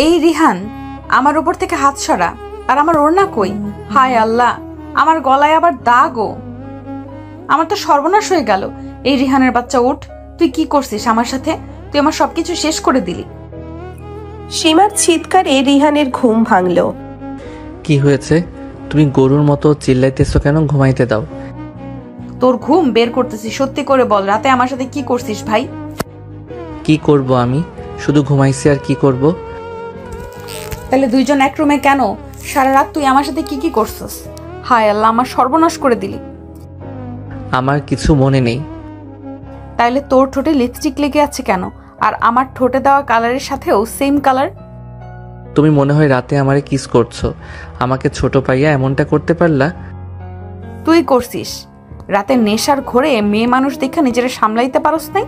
এই রিহান, আমার উপর থেকে হাত সরা। আর আমার ওড়না কই? হায় আল্লাহ, আমার গলায় আবার দাগও। আমার তো সর্বনাশ হয়ে গেল। এই রিহানের বাচ্চা, উঠ। তুই কি করছিস আমার সাথে? তুই আমার সবকিছু শেষ করে দিলি। সীমার চিৎকারে রিহানের ঘুম ভাঙল। কি হয়েছে? তুমি গরুর মতো চিল্লাইতেছো কেন? ঘুমাইতে দাও। তোর ঘুম বের করতেছি। সত্যি করে বল, রাতে আমার সাথে কি করছিস ভাই? কি করব আমি? শুধু ঘুমাইছি, আর কি করব? তাহলে দুইজন এক রুমে কেন? সারা রাত তুই আমার সাথে কি কি করছিস? হায় আল্লাহ, আমার সর্বনাশ করে দিলি। আমার কিছু মনে নেই। তাইলে তোর ঠোঁটে লিপস্টিক লেগে আছে কেন? আর আমার ঠোঁটে দেওয়া কালারের সাথেও সেম কালার। তুমি মনে হয় রাতে আমারে কিস করছো। আমাকে ছোট পাইয়া এমনটা করতে পারলা? তুই করছিস। রাতে নেশার ঘোরে মেয়ে মানুষ দেখা নিজেরা সামলাইতে পারস নাই।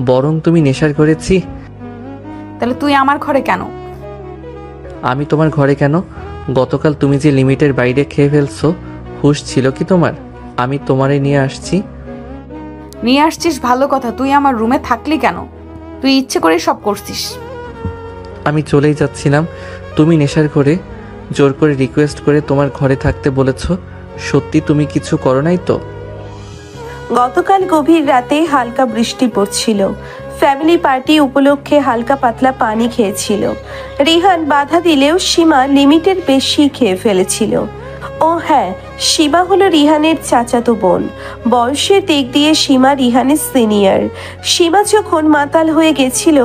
বরং তুমি নেশার করেছি। তাহলে তুই আমার ঘরে কেন? আমি তোমার ঘরে কেন? গতকাল তুমি যে লিমিটের বাইরে খেয়ে ফেলছো, হুঁশ ছিল কি তোমার? আমি তোমারে নিয়ে আসছি। নিয়ে আসছিস ভালো কথা, তুই আমার রুমে থাকলি কেন? তুই ইচ্ছে করে সব করছিস। আমি চলেই যাচ্ছিলাম। তুমি নেশার করে জোর করে রিকোয়েস্ট করে তোমার ঘরে থাকতে বলেছো। সত্যি তুমি কিছু করো নাই তো? গতকাল গভীর রাতে হালকা বৃষ্টি পড়ছিল। ফ্যামিলি পার্টি উপলক্ষে হালকা পাতলা পানি খেয়েছিল। রিহান বাধা দিলেও সীমা লিমিটের বেশি খেয়ে ফেলেছিল। ও হ্যাঁ, সীমা হলো রিহানের চাচাতো বোন। বয়সের দিক দিয়ে সীমা রিহানের সিনিয়র। সীমা যখন মাতাল হয়ে গেছিল,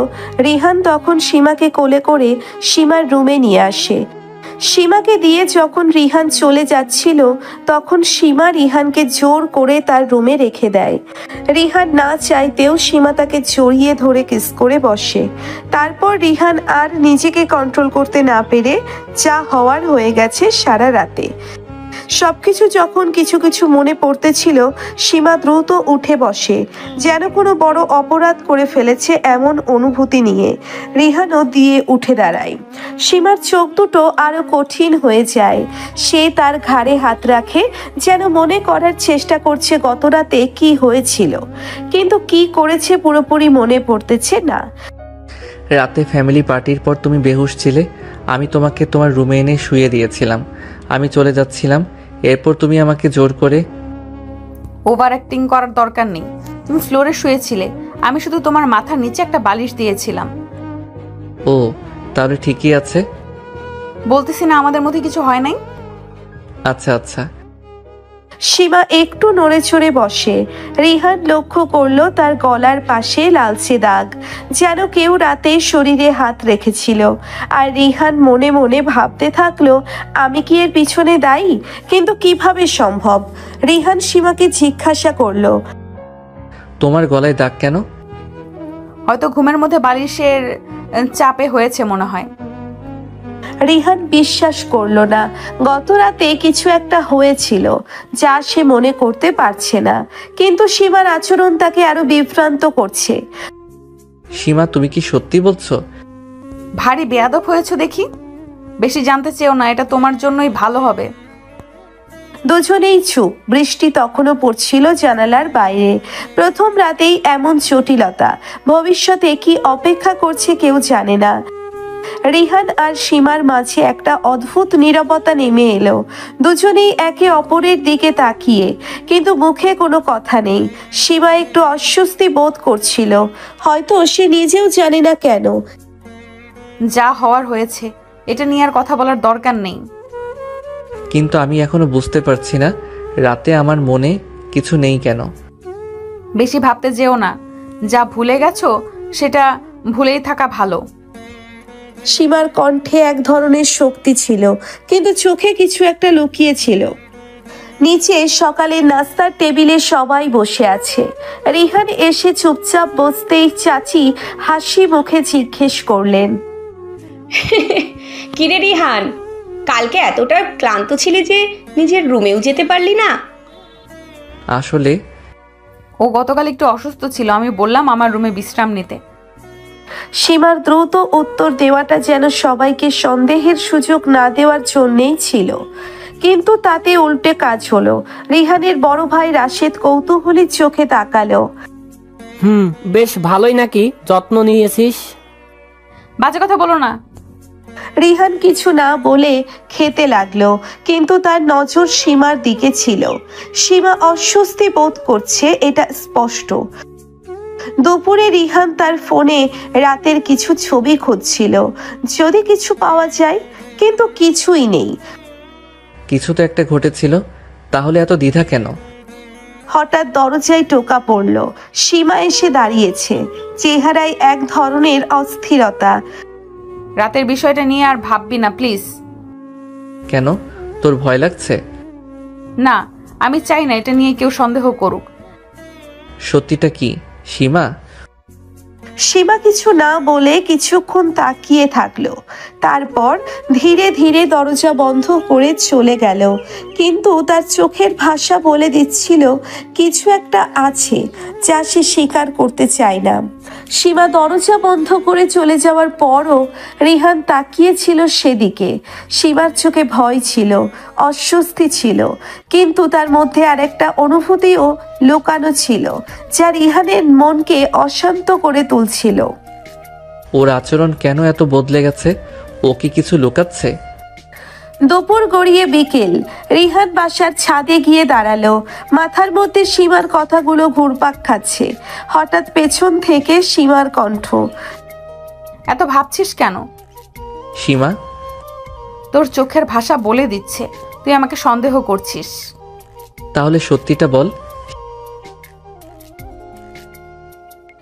রিহান তখন সীমাকে কোলে করে সীমার রুমে নিয়ে আসে। সীমাকে দিয়ে যখন রিহান চলে যাচ্ছিল, তখন সীমা রিহানকে জোর করে তার রুমে রেখে দেয়। রিহান না চাইতেও সীমা তাকে জড়িয়ে ধরে কিস করে বসে। তারপর রিহান আর নিজেকে কন্ট্রোল করতে না পেরে যা হওয়ার হয়ে গেছে সারা রাতে। সবকিছু যখন কিছু কিছু মনে পড়তেছিল, সীমা দ্রুত উঠে বসে, যেন কোনো বড় অপরাধ করে ফেলেছে এমন অনুভূতি নিয়ে। রিহানও দিয়ে উঠে দাঁড়ায়। সীমার চোখ দুটো আরো কঠিন হয়ে যায়। সে তার ঘাড়ে হাত রাখে, যেন মনে করার চেষ্টা করছে গত রাতে কি হয়েছিল, কিন্তু কি করেছে পুরোপুরি মনে পড়তেছে না। রাতে ফ্যামিলি পার্টির পর তুমি বেহুশ ছিলে। আমি তোমাকে তোমার রুমে এনে শুয়ে দিয়েছিলাম। আমি চলে যাচ্ছিলাম, এরপর তুমি আমাকে জোর করে। ওভার অ্যাক্টিং করার দরকার নেই। তুমি ফ্লোরে শুয়েছিলে, আমি শুধু তোমার মাথার নিচে একটা বালিশ দিয়েছিলাম। ও, তাহলে ঠিকই আছে। বলতেছি না আমাদের মধ্যে কিছু হয় নাই? আচ্ছা আচ্ছা। সীমা একটু নড়ে চড়ে বসে। রিহান লক্ষ্য করলো তার গলার পাশে লালচে দাগ, যেন কেউ রাতে শরীরে হাত রেখেছিল। আর রিহান মনে মনে ভাবতে থাকলো, আমি কি এর পিছনে দায়ী? কিন্তু কিভাবে সম্ভব? রিহান সীমাকে জিজ্ঞাসা করলো, তোমার গলায় দাগ কেন? হয়তো ঘুমের মধ্যে বালিশের চাপে হয়েছে মনে হয়। রিহান বিশ্বাস করলো না। গত রাতে কিছু একটা হয়েছিল যা সে মনে করতে পারছে না, কিন্তু সীমার আচরণ তাকে আরো বিভ্রান্ত করছে। সীমা, তুমি কি সত্যি বলছো? ভারী বেয়াদব হয়েছে দেখি। বেশি জানতে চেও না, এটা তোমার জন্যই ভালো হবে। দুজনেই চুপ। বৃষ্টি তখনও পড়ছিল জানালার বাইরে। প্রথম রাতেই এমন জটিলতা। ভবিষ্যতে কি অপেক্ষা করছে কেউ জানে না। রিহান আর সীমার মাঝে একটা অদ্ভুত নীরবতা নেমে এলো। দুজনেই একে অপরের দিকে তাকিয়ে, কিন্তু মুখে কোনো কথা নেই। সীমা একটু অস্বস্তি বোধ করছিল, হয়তো সে নিজেও জানে না কেন। যা হওয়ার হয়েছে, এটা নিয়ে আর কথা বলার দরকার নেই। কিন্তু আমি এখনো বুঝতে পারছি না, রাতে আমার মনে কিছু নেই কেন? বেশি ভাবতে যেও না। যা ভুলে গেছো সেটা ভুলেই থাকা ভালো। সীমার কণ্ঠে এক ধরনের শক্তি ছিল, কিন্তু চোখে কিছু একটা লুকিয়ে ছিল। নিচে সকালের নাস্তার টেবিলে সবাই বসে আছে। রিহান এসে চুপচাপ বসতেই চাচি হাসি মুখে জিজ্ঞেস করলেন, কিরে রিহান, কালকে এতটা ক্লান্ত ছিলি যে নিজের রুমেও যেতে পারলি না? আসলে ও গতকাল একটু অসুস্থ ছিল, আমি বললাম আমার রুমে বিশ্রাম নিতে। সীমার দ্রুত উত্তর দেওয়াটা যেন সবাইকে সন্দেহের সুযোগ না দেওয়ার জন্যেই ছিল। কিন্তু তাতে উল্টে কাজ হলো। রিহানের বড় ভাই রাশেদ কৌতূহলী চোখে তাকালো। বেশ ভালোই নাকি যত্ন নিয়েছিস? বাজে কথা বলো না। রিহান কিছু না বলে খেতে লাগলো, কিন্তু তার নজর সীমার দিকে ছিল। সীমা অস্বস্তি বোধ করছে, এটা স্পষ্ট। দুপুরে রিহান তার ফোনে রাতের কিছু ছবি খুঁজছিল, যদি কিছু পাওয়া যায়, কিন্তু কিছুই নেই। কিছু তো একটা ঘটেছিল, তাহলে এত দ্বিধা কেন? হঠাৎ দরজায় টোকা পড়ল। সীমা এসে দাঁড়িয়েছে, চেহারায় এক ধরনের অস্থিরতা। রাতের বিষয়টা নিয়ে আর ভাববি না প্লিজ। কেন, তোর ভয় লাগছে? না, আমি চাই না এটা নিয়ে কেউ সন্দেহ করুক। সত্যিটা কি সীমা? সীমা কিছু না বলে কিছুক্ষণ তাকিয়ে থাকলো, তারপর ধীরে ধীরে দরজা বন্ধ করে চলে গেল। কিন্তু তার চোখের ভাষা বলে দিচ্ছিল কিছু একটা আছে যা সে স্বীকার করতে চায় না। সীমা দরজা বন্ধ করে চলে যাওয়ার পরও রিহান তাকিয়েছিল সেদিকে। সীমার চোখে ভয় ছিল, অস্বস্তি ছিল, কিন্তু তার মধ্যে আরেকটা অনুভূতিও লুকানো ছিল যা রিহানের মনকে অশান্ত করে তুলছিল। ওর আচরণ কেন এত বদলে গেছে? ও কি কিছু লুকাচ্ছে? দুপুর গড়িয়ে বিকেল। রিহান বাসার ছাদে গিয়ে দাঁড়ালো, মাথার মধ্যে সীমার কথাগুলো ঘুরপাক খাচ্ছে। হঠাৎ পেছন থেকে সীমার কণ্ঠ। এত ভাবছিস কেন? সীমা, তোর চোখের ভাষা বলে দিচ্ছে তুই আমাকে সন্দেহ করছিস। তাহলে সত্যিটা বল।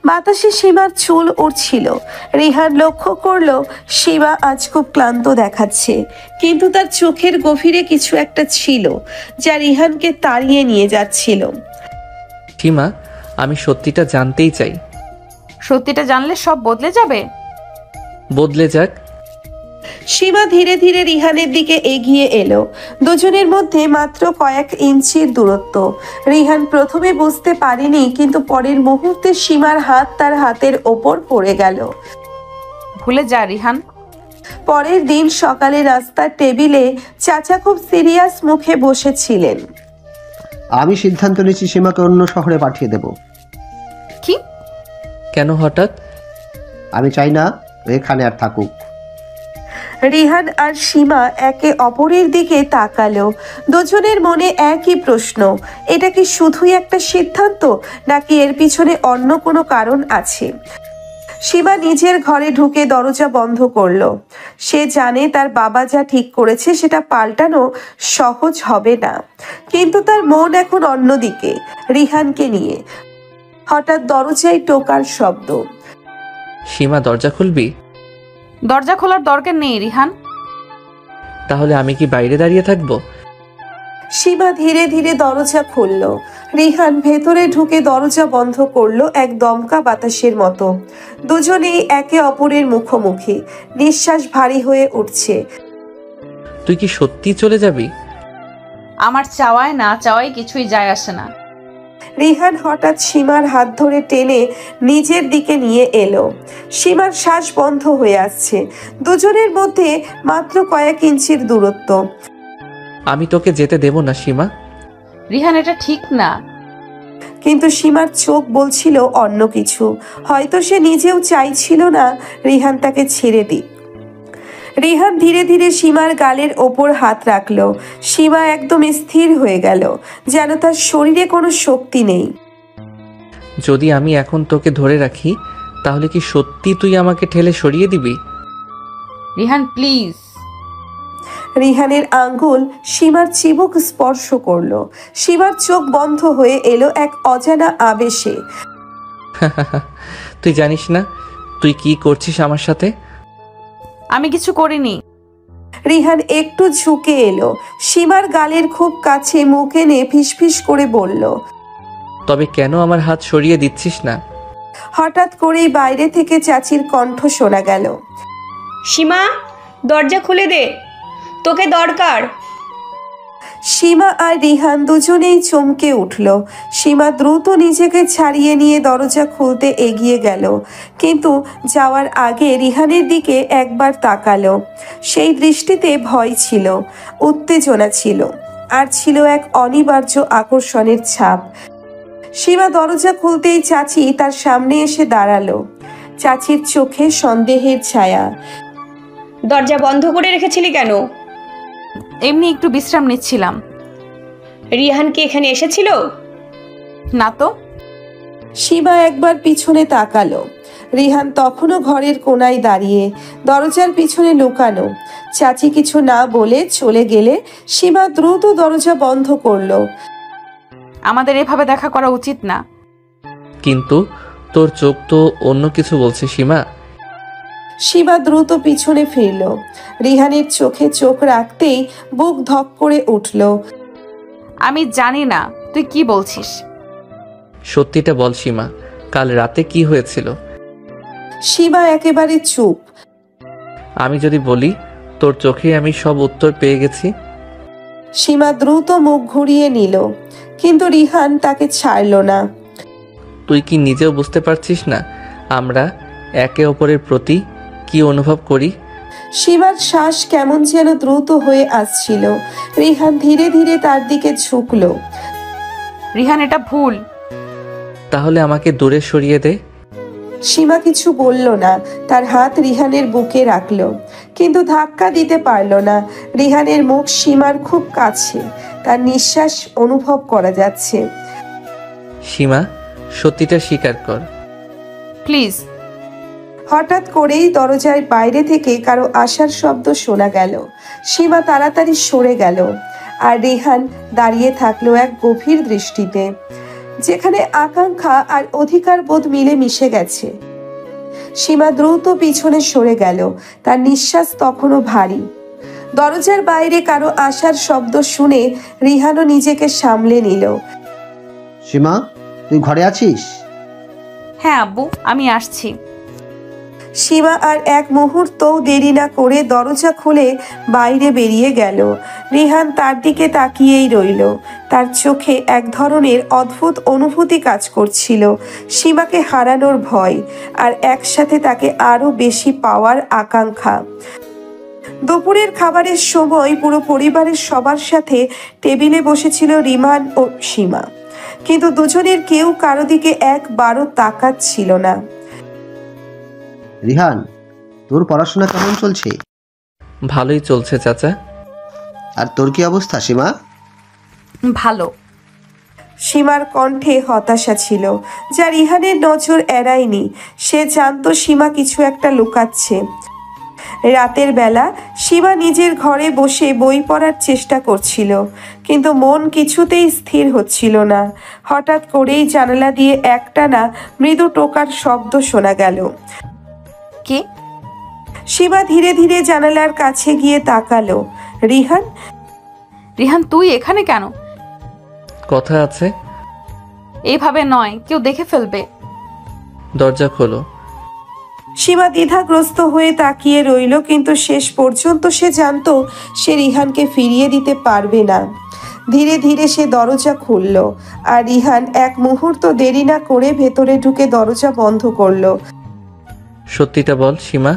বাতাসে সীমার চুল উড়ছিল। রিহান লক্ষ্য করলো সীমা আজ খুব ক্লান্ত দেখাচ্ছে, কিন্তু তার চোখের গভীরে কিছু একটা ছিল যা রিহানকে তাড়িয়ে নিয়ে যাচ্ছিল। সীমা, আমি সত্যিটা জানতেই চাই। সত্যিটা জানলে সব বদলে যাবে। বদলে যাক। সীমা ধীরে ধীরে রিহানের দিকে এগিয়ে এলো। দুজনের মধ্যে মাত্র কয়েক ইঞ্চির দূরত্ব। রিহান প্রথমে বুঝতে পারেনি, কিন্তু পরের মুহূর্তে সীমার হাত তার হাতের ওপর পড়ে গেল। ভুলে যা রিহান। পরের দিন সকালে রাস্তার টেবিলে চাচা খুব সিরিয়াস মুখে বসেছিলেন। আমি সিদ্ধান্ত নিয়েছি সীমাকে অন্য শহরে পাঠিয়ে দেব। কি? কেন হঠাৎ? আমি চাই না এখানে আর থাকুক। রিহান আর সীমা একে অপরের দিকে তাকালো। দুজনের মনে একই প্রশ্ন, এটা কি শুধুই একটা সিদ্ধান্ত, নাকি এর পিছনে অন্য কোনো কারণ আছে? সীমা নিজের ঘরে ঢুকে দরজা বন্ধ করলো। সে জানে তার বাবা যা ঠিক করেছে সেটা পাল্টানো সহজ হবে না, কিন্তু তার মন এখন অন্যদিকে, রিহানকে নিয়ে। হঠাৎ দরজায় টোকার শব্দ। সীমা, দরজা খুলবি? দরজা খোলার দরকার নেই রিহান। তাহলে আমি কি বাইরে দাঁড়িয়ে থাকবো? সীমা ধীরে ধীরে দরজা খুলল। রিহান ভেতরে ঢুকে দরজা বন্ধ করলো এক দমকা বাতাসের মতো। দুজনেই একে অপরের মুখোমুখি, নিঃশ্বাস ভারী হয়ে উঠছে। তুই কি সত্যি চলে যাবি? আমার চাওয়ায় না চাওয়ায় কিছুই যায় আসে না। রিহান হঠাৎ সীমার হাত ধরে টেনে নিজের দিকে নিয়ে এলো। সীমার শ্বাস বন্ধ হয়ে আসছে। দুজনের মধ্যে মাত্র কয়েক ইঞ্চির দূরত্ব। আমি তোকে যেতে দেব না সীমা। রিহান, এটা ঠিক না। কিন্তু সীমার চোখ বলছিল অন্য কিছু। হয়তো সে নিজেও চাইছিল না রিহান তাকে ছেড়ে দিক। রিহান ধীরে ধীরে সীমার গালের ওপর হাত রাখলো। সীমা একদম স্থির হয়ে গেল, যেন তার শরীরে কোনো শক্তি নেই। যদি আমি এখন তোকে ধরে রাখি, তাহলে কি সত্যি তুই আমাকে ঠেলে সরিয়ে দিবি? রিহান প্লিজ। রিহানের আঙ্গুল সীমার চিবুক স্পর্শ করলো। সীমার চোখ বন্ধ হয়ে এলো এক অজানা আবেশে। তুই জানিস না তুই কি করছিস আমার সাথে? আমি কিছু করিনি। রিহান একটু ঝুঁকে এলো, সীমার গালের খুব কাছে মুখ এনে ফিসফিস করে বলল, তবে কেন আমার হাত সরিয়ে দিচ্ছিস না? হঠাৎ করেই বাইরে থেকে চাচির কণ্ঠ শোনা গেল। সীমা, দরজা খুলে দে, তোকে দরকার। সীমা আর রিহান দুজনেই চমকে উঠল। সীমা দ্রুত নিজেকে ছাড়িয়ে নিয়ে দরজা খুলতে এগিয়ে গেল, কিন্তু যাওয়ার আগে রিহানের দিকে একবার তাকালো। সেই দৃষ্টিতে ভয় ছিল, উত্তেজনা ছিল, আর ছিল এক অনিবার্য আকর্ষণের ছাপ। সীমা দরজা খুলতেই চাচি তার সামনে এসে দাঁড়ালো। চাচির চোখে সন্দেহের ছায়া। দরজা বন্ধ করে রেখেছিলি কেন? এমনি একটু বিশ্রাম নিচ্ছিলাম। রিহান কি এখানে এসেছিল? না তো। সীমা একবার পিছনে তাকালো। রিহান তখনও ঘরের কোনায় দাঁড়িয়ে, দরজার পিছনে লুকানো। চাচি কিছু না বলে চলে গেলে সীমা দ্রুত দরজা বন্ধ করলো। আমাদের এভাবে দেখা করা উচিত না। কিন্তু তোর চোখ তো অন্য কিছু বলছে সীমা। সীমা দ্রুত পিছনে ফিরল। রিহানের চোখে চোখ রাখতেই বুক ধক করে উঠল। আমি জানি না তুই কি বলছিস। সত্যিটা বল সীমা, কাল রাতে কি হয়েছিল? সীমা একেবারে চুপ। আমি যদি বলি তোর চোখে আমি সব উত্তর পেয়ে গেছি। সীমা দ্রুত মুখ ঘুরিয়ে নিল, কিন্তু রিহান তাকে ছাড়ল না। তুই কি নিজেও বুঝতে পারছিস না আমরা একে অপরের প্রতি কি অনুভব করি? সীমার শ্বাস কেমন যেন দ্রুত হয়ে আসছিল। রিহান ধীরে ধীরে তার দিকে ঝুঁকল। রিহান, এটা ভুল। তাহলে আমাকে দূরে সরিয়ে দে। সীমা কিছু বলল না, তার হাত রিহানের বুকে রাখল, কিন্তু ধাক্কা দিতে পারল না। রিহানের মুখ সীমার খুব কাছে, তার নিঃশ্বাস অনুভব করা যাচ্ছে। সীমা, সত্যিটা স্বীকার কর। প্লিজ। হঠাৎ করেই দরজার বাইরে থেকে কারো আসার শব্দ শোনা গেল। সীমা তাড়াতাড়ি সরে গেল, আর রিহান দাঁড়িয়ে থাকলো এক গভীর দৃষ্টিতে, যেখানে আকাঙ্ক্ষা আর অধিকার বোধ মিলে মিশে গেছে। সীমা দ্রুত পিছনে সরে গেল, তার নিঃশ্বাস তখনও ভারী। দরজার বাইরে কারো আসার শব্দ শুনে রিহানও নিজেকে সামলে নিল। সীমা, তুই ঘরে আছিস? হ্যাঁ আব্বু, আমি আসছি। সীমা আর এক মুহূর্তও দেরি না করে দরজা খুলে বাইরে বেরিয়ে গেল। রিহান তার দিকে তাকিয়েই রইল, তার চোখে এক ধরনের অদ্ভুত অনুভূতি কাজ করছিল। সীমাকে হারানোর ভয়, আর একসাথে তাকে আরো বেশি পাওয়ার আকাঙ্ক্ষা। দুপুরের খাবারের সময় পুরো পরিবারের সবার সাথে টেবিলে বসেছিল রিমান ও সীমা, কিন্তু দুজনের কেউ কারো দিকে একবারও তাকাচ্ছিল না। রিহান, তোর পড়াশোনা কেমন চলছে? ভালোই চলছে চাচা। আর তোর কি অবস্থা সীমা? ভালো। সীমার কণ্ঠে হতাশা ছিল, যা রিহানের নজর এড়ায়নি। সে জানতো সীমা কিছু একটা লুকাচ্ছে। রাতের বেলা সীমা নিজের ঘরে বসে বই পড়ার চেষ্টা করছিল, কিন্তু মন কিছুতেই স্থির হচ্ছিল না। হঠাৎ করেই জানালা দিয়ে একটানা মৃদু টোকার শব্দ শোনা গেল। কে? সীমা ধীরে ধীরে জানালার কাছে গিয়ে তাকালো। রিহান। রিহান, তুই এখানে কেন? কথা আছে। এইভাবে নয়, কেউ দেখে ফেলবে। দরজা খোলো। সীমা দ্বিধাগ্রস্ত হয়ে তাকিয়ে রইল, কিন্তু শেষ পর্যন্ত সে জানতো সে রিহানকে ফিরিয়ে দিতে পারবে না। ধীরে ধীরে সে দরজা খুলল, আর রিহান এক মুহূর্ত দেরি না করে ভেতরে ঢুকে দরজা বন্ধ করলো। সত্যিটা বল সীমা,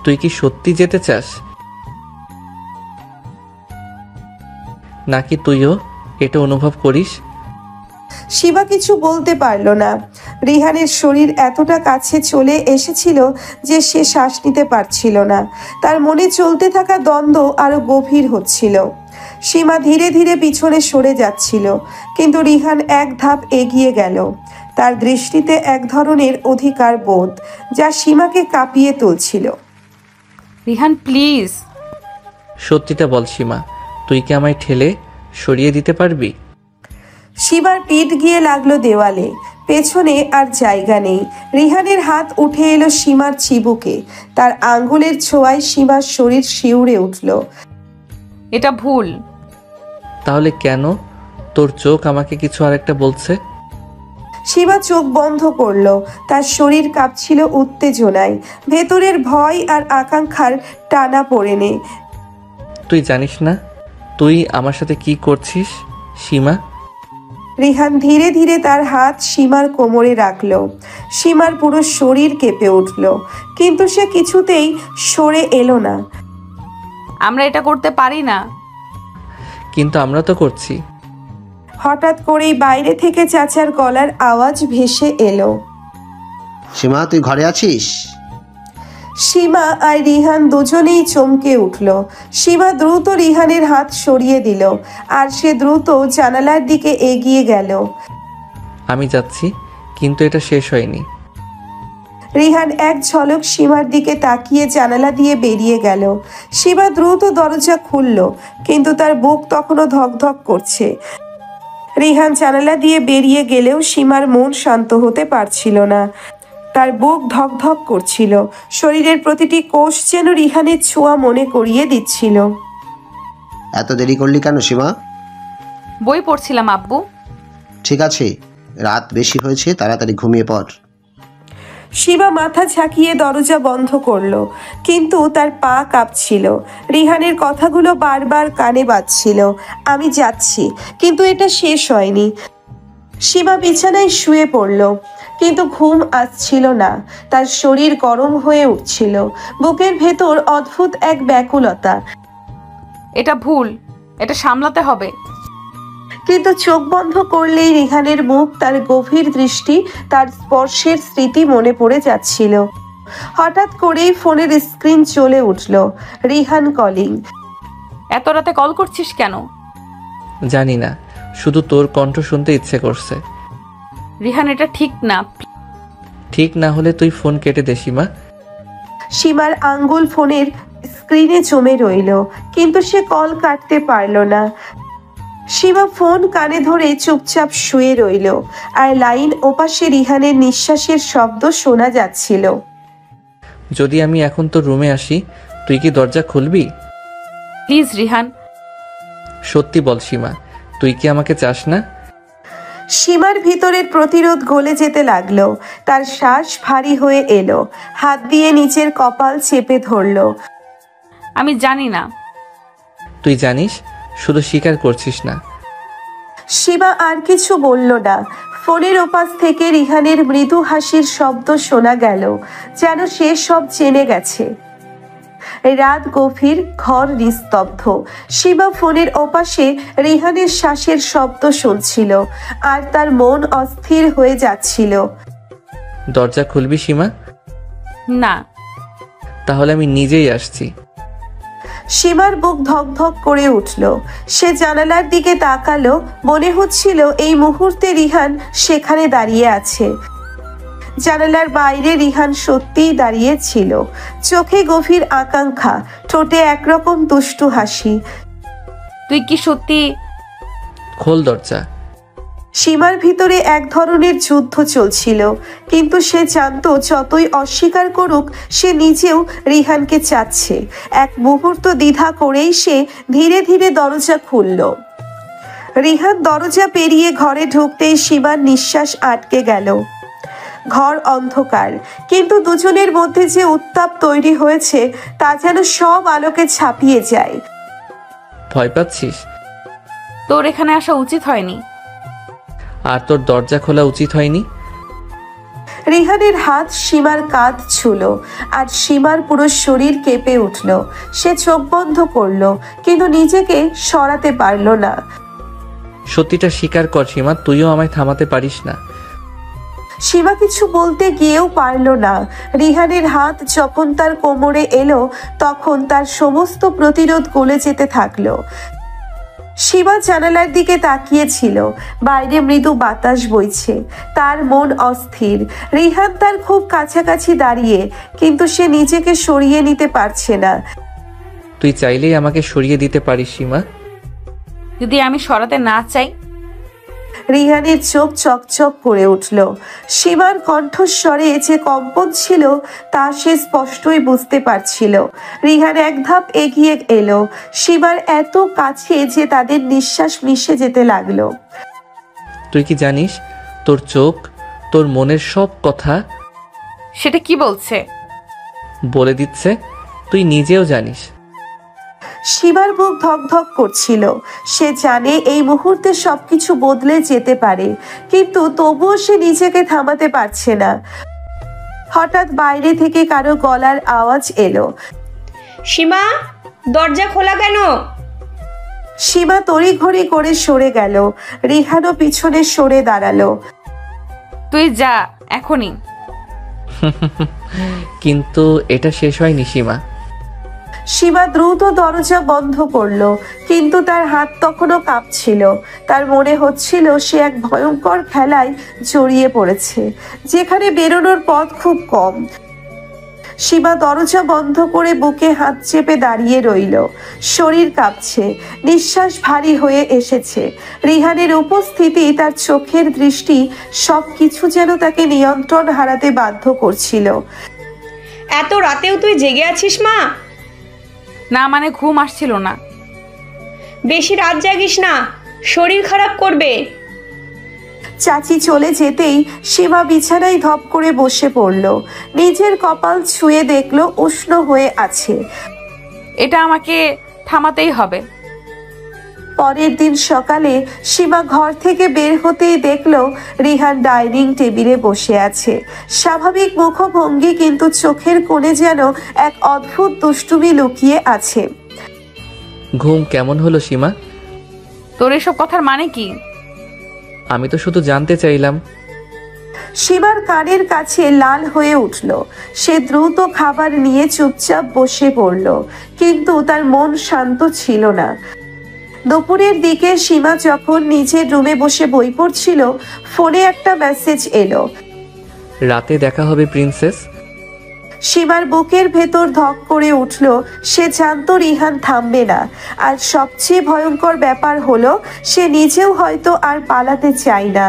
তুই কি সত্যি যেতে চাস, নাকি তুইও এটা অনুভব করিস? সীমা কিছু বলতে পারল না। রিহানের শরীর এতটা কাছে চলে এসেছিল যে সে শ্বাস নিতে পারছিল না। তার মনে চলতে থাকা দ্বন্দ্ব আরো গভীর হচ্ছিল। সীমা ধীরে ধীরে পিছনে সরে যাচ্ছিল, কিন্তু রিহান এক ধাপ এগিয়ে গেল। তার দৃষ্টিতে এক ধরনের অধিকার বোধ, যা সীমাকে কাঁপিয়ে তুলছিল। রিহান, প্লিজ। সত্যিটা বল সীমা, তুই কি আমায় ঠেলে সরিয়ে দিতে পারবি? সীমার পিঠ গিয়ে লাগলো দেওয়ালে, পেছনে আর জায়গা নেই। রিহানের হাত উঠে এলো সীমার চিবুকে, তার আঙ্গুলের ছোঁয়ায় সীমার শরীর শিউরে উঠল। এটা ভুল। তাহলে কেন তোর চোখ আমাকে কিছু আরেকটা বলছে? সীমা চোখ বন্ধ করলো, তার শরীর কাঁপছিল উত্তেজনায়, ভেতরের ভয় আর আকাঙ্ক্ষার টানা পড়েনে। তুই জানিস না তুই আমার সাথে কি করছিস সীমা? রিহান ধীরে ধীরে তার হাত সীমার কোমরে রাখল। সীমার পুরো শরীর কেঁপে উঠল, কিন্তু সে কিছুতেই সরে এলো না। আমরা এটা করতে পারি না। কিন্তু আমরা তো করছি। হঠাৎ করেই বাইরে থেকে চাচার গলার আওয়াজ ভেসে এলো। সীমা, তুই ঘরে আছিস? সীমা আর রিহান দুজনেই চমকে উঠল। সীমা দ্রুত রিহানের হাত সরিয়ে দিল, আর সে দ্রুত জানালার দিকে এগিয়ে গেল। আমি যাচ্ছি, কিন্তু এটা শেষ হয়নি। রিহান এক ঝলক সীমার দিকে তাকিয়ে জানালা দিয়ে বেরিয়ে গেল। সীমা দ্রুত দরজা খুলল, কিন্তু তার বুক তখনও ধকধক করছে। রিহান জানালা দিয়ে বেরিয়ে গেলেও সীমার মন শান্ত হতে পারছিল না। তার বুক ধকধক করছিল, শরীরের প্রতিটি কোষ যেন রিহানের ছোঁয়া মনে করিয়ে দিচ্ছিল। এত দেরি করলি কেন সীমা? বই পড়ছিলাম আব্বু। ঠিক আছে, রাত বেশি হয়েছে, তাড়াতাড়ি ঘুমিয়ে পড়। শিবা মাথা ঝাঁকিয়ে দরজা বন্ধ করলো, কিন্তু তার পা কাঁপছিল। রিহানের কথাগুলো বারবার কানে বাজছিল, আমি যাচ্ছি, কিন্তু এটা শেষ হয়নি। শিবা বিছানায় শুয়ে পড়ল, কিন্তু ঘুম আসছিল না। তার শরীর গরম হয়ে উঠছিল, বুকের ভেতর অদ্ভুত এক ব্যাকুলতা। এটা ভুল, এটা সামলাতে হবে। কিন্তু চোখ বন্ধ করলেই রিহানের মুখ, তার গভীর দৃষ্টি, তার স্পর্শের স্মৃতি মনে পড়ে যাচ্ছিল। হঠাৎ করেই ফোনের স্ক্রিন চলে উঠল। রিহান কলিং। এত রাতে কল করছিস কেন? জানি না, শুধু তোর কণ্ঠ শুনতে ইচ্ছে করছে। রিহান, এটা ঠিক না। ঠিক না হলে তুই ফোন কেটে দে সীমা। সীমার আঙ্গুল ফোনের স্ক্রিনে জমে রইল, কিন্তু সে কল কাটতে পারল না। সীমা ফোন কানে ধরে চুপচাপ শুয়ে রইল, আর লাইন ওপাশে রিহানের নিঃশ্বাসের শব্দ শোনা যাচ্ছিল। যদি আমি এখন তোর রুমে আসি, তুই কি দরজা খুলবি? প্লিজ রিহান। সত্যি বল সীমা, তুই কি আমাকে চাস না? সীমার ভিতরের প্রতিরোধ গলে যেতে লাগলো, তার শ্বাস ভারী হয়ে এলো, হাত দিয়ে নিচের কপাল চেপে ধরলো। আমি জানি না। তুই জানিস, শুধু স্বীকার করছিস না। শিবা আর কিছু বলল না। ফোনের ওপাশ থেকে রিহানের মৃদু হাসির শব্দ শোনা গেল, যেন সে সব জেনে গেছে। রাত গভীর, ঘর নিস্তব্ধ। শিবা ফোনের ওপাশে রিহানের শ্বাসের শব্দ শুনছিল, আর তার মন অস্থির হয়ে যাচ্ছিল। দরজা খুলবি সীমা? না। তাহলে আমি নিজেই আসছি। সীমার বুক ধকধক করে উঠল। সে জানালার দিকে তাকালো, মনে হচ্ছিল এই মুহূর্তে রিহান সেখানে দাঁড়িয়ে আছে। জানালার বাইরে রিহান সত্যিই দাঁড়িয়ে ছিল, চোখে গভীর আকাঙ্ক্ষা, ঠোঁটে একরকম দুষ্টু হাসি। তুই কি সত্যি? খোল দরজা। সীমার ভিতরে এক ধরনের যুদ্ধ চলছিল, কিন্তু সে জানতো যতই অস্বীকার করুক, সে নিজেও রিহানকে চাচ্ছে। এক মুহূর্ত দ্বিধা করেই সে ধীরে ধীরে দরজা খুলল। রিহান দরজা পেরিয়ে ঘরে ঢুকতেই সীমার নিঃশ্বাস আটকে গেল। ঘর অন্ধকার, কিন্তু দুজনের মধ্যে যে উত্তাপ তৈরি হয়েছে তা যেন সব আলোকে ছাপিয়ে যায়। ভয় পাচ্ছিস? তোর এখানে আসা উচিত হয়নি। আর তোর দরজা খোলা উচিত হয়নি। রিহানের হাত সীমার কাঁধ ছুঁল, আর সীমার পুরো শরীর কেঁপে উঠল। সে চোখ বন্ধ করল, কিন্তু নিজেকে সরাতে পারল না। সত্যিটা স্বীকার কর সীমা, তুইও আমায় থামাতে পারিস না। সীমা কিছু বলতে গিয়েও পারল না। রিহানের হাত যখন তার কোমরে এলো, তখন তার সমস্ত প্রতিরোধ গলে যেতে থাকলো। সীমা জানালার দিকে তাকিয়েছিল, বাইরে মৃদু বাতাস বইছে। তার মন অস্থির। রিহান তার খুব কাছাকাছি দাঁড়িয়ে, কিন্তু সে নিজেকে সরিয়ে নিতে পারছে না। তুই চাইলেই আমাকে সরিয়ে দিতে পারিস সীমা। যদি আমি সরাতে না চাই? রিহানের চোখ চকচক করে উঠল। সীমার কণ্ঠস্বরে যে কম্পন ছিল তা সে স্পষ্টই বুঝতে পারছিল। রিহান এক ধাপ এগিয়ে এলো, সীমার এত কাছে যে তাদের নিঃশ্বাস মিশে যেতে লাগলো। তুই কি জানিস, তোর চোখ তোর মনের সব কথা সেটা কি বলছে? বলে দিচ্ছে, তুই নিজেও জানিস। সীমার বুক ধকধক করছিল। সে জানে এই মুহূর্তে সবকিছু বদলে যেতে পারে, কিন্তু তবুও সে নিজেকে থামাতে পারছে না। হঠাৎ বাইরে থেকে কারো গলার আওয়াজ এলো। সীমা, দরজা খোলা কেন? সীমা তড়িঘড়ি করে সরে গেল। রিহানও পিছনে সরে দাঁড়ালো। তুই যা এখনই। কিন্তু এটা শেষ হয়নি সীমা। সীমা দ্রুত দরজা বন্ধ করলো, কিন্তু তার হাত তখনও কাঁপছিল। তার মনে হচ্ছিল সে এক ভয়ঙ্কর খেলায় জড়িয়ে পড়েছে, যেখানে বেরোনোর পথ খুব কম। সীমা দরজা বন্ধ করে বুকে হাত চেপে দাঁড়িয়ে রইল। শরীর কাঁপছে, নিঃশ্বাস ভারী হয়ে এসেছে। রিহানের উপস্থিতি, তার চোখের দৃষ্টি, সবকিছু যেন তাকে নিয়ন্ত্রণ হারাতে বাধ্য করছিল। এত রাতেও তুই জেগে আছিস মা? না মানে ঘুম আসছিল না। বেশি রাত জাগিস না, শরীর খারাপ করবে। চাচি চলে যেতেই সীমা বিছানায় ধপ করে বসে পড়ল। নিজের কপাল ছুঁয়ে দেখলো উষ্ণ হয়ে আছে। এটা আমাকে থামাতেই হবে। পরের দিন সকালে সীমা ঘর থেকে বের হতেই দেখলো রিহান ডাইনিং টেবিলে বসে আছে। স্বাভাবিক মুখভঙ্গি, কিন্তু চোখের কোণে যেন এক অদ্ভুত দুষ্টুমি লুকিয়ে আছে। ঘুম কেমন হলো সীমা? তোর এসব কথার মানে কি? আমি তো শুধু জানতে চাইলাম। সীমার কানের কাছে লাল হয়ে উঠল। সে দ্রুত খাবার নিয়ে চুপচাপ বসে পড়ল, কিন্তু তার মন শান্ত ছিল না। দুপুরের দিকে সীমা যখন নিজের রুমে বসে বই পড়ছিল, ফোনে একটা মেসেজ এলো। রাতে দেখা হবে প্রিন্সেস। সীমার বুকের ভেতর ধক করে উঠল। সে জানতো রিহান থামবে না। আর সবচেয়ে ভয়ঙ্কর ব্যাপার হলো, সে নিজেও হয়তো আর পালাতে চায় না।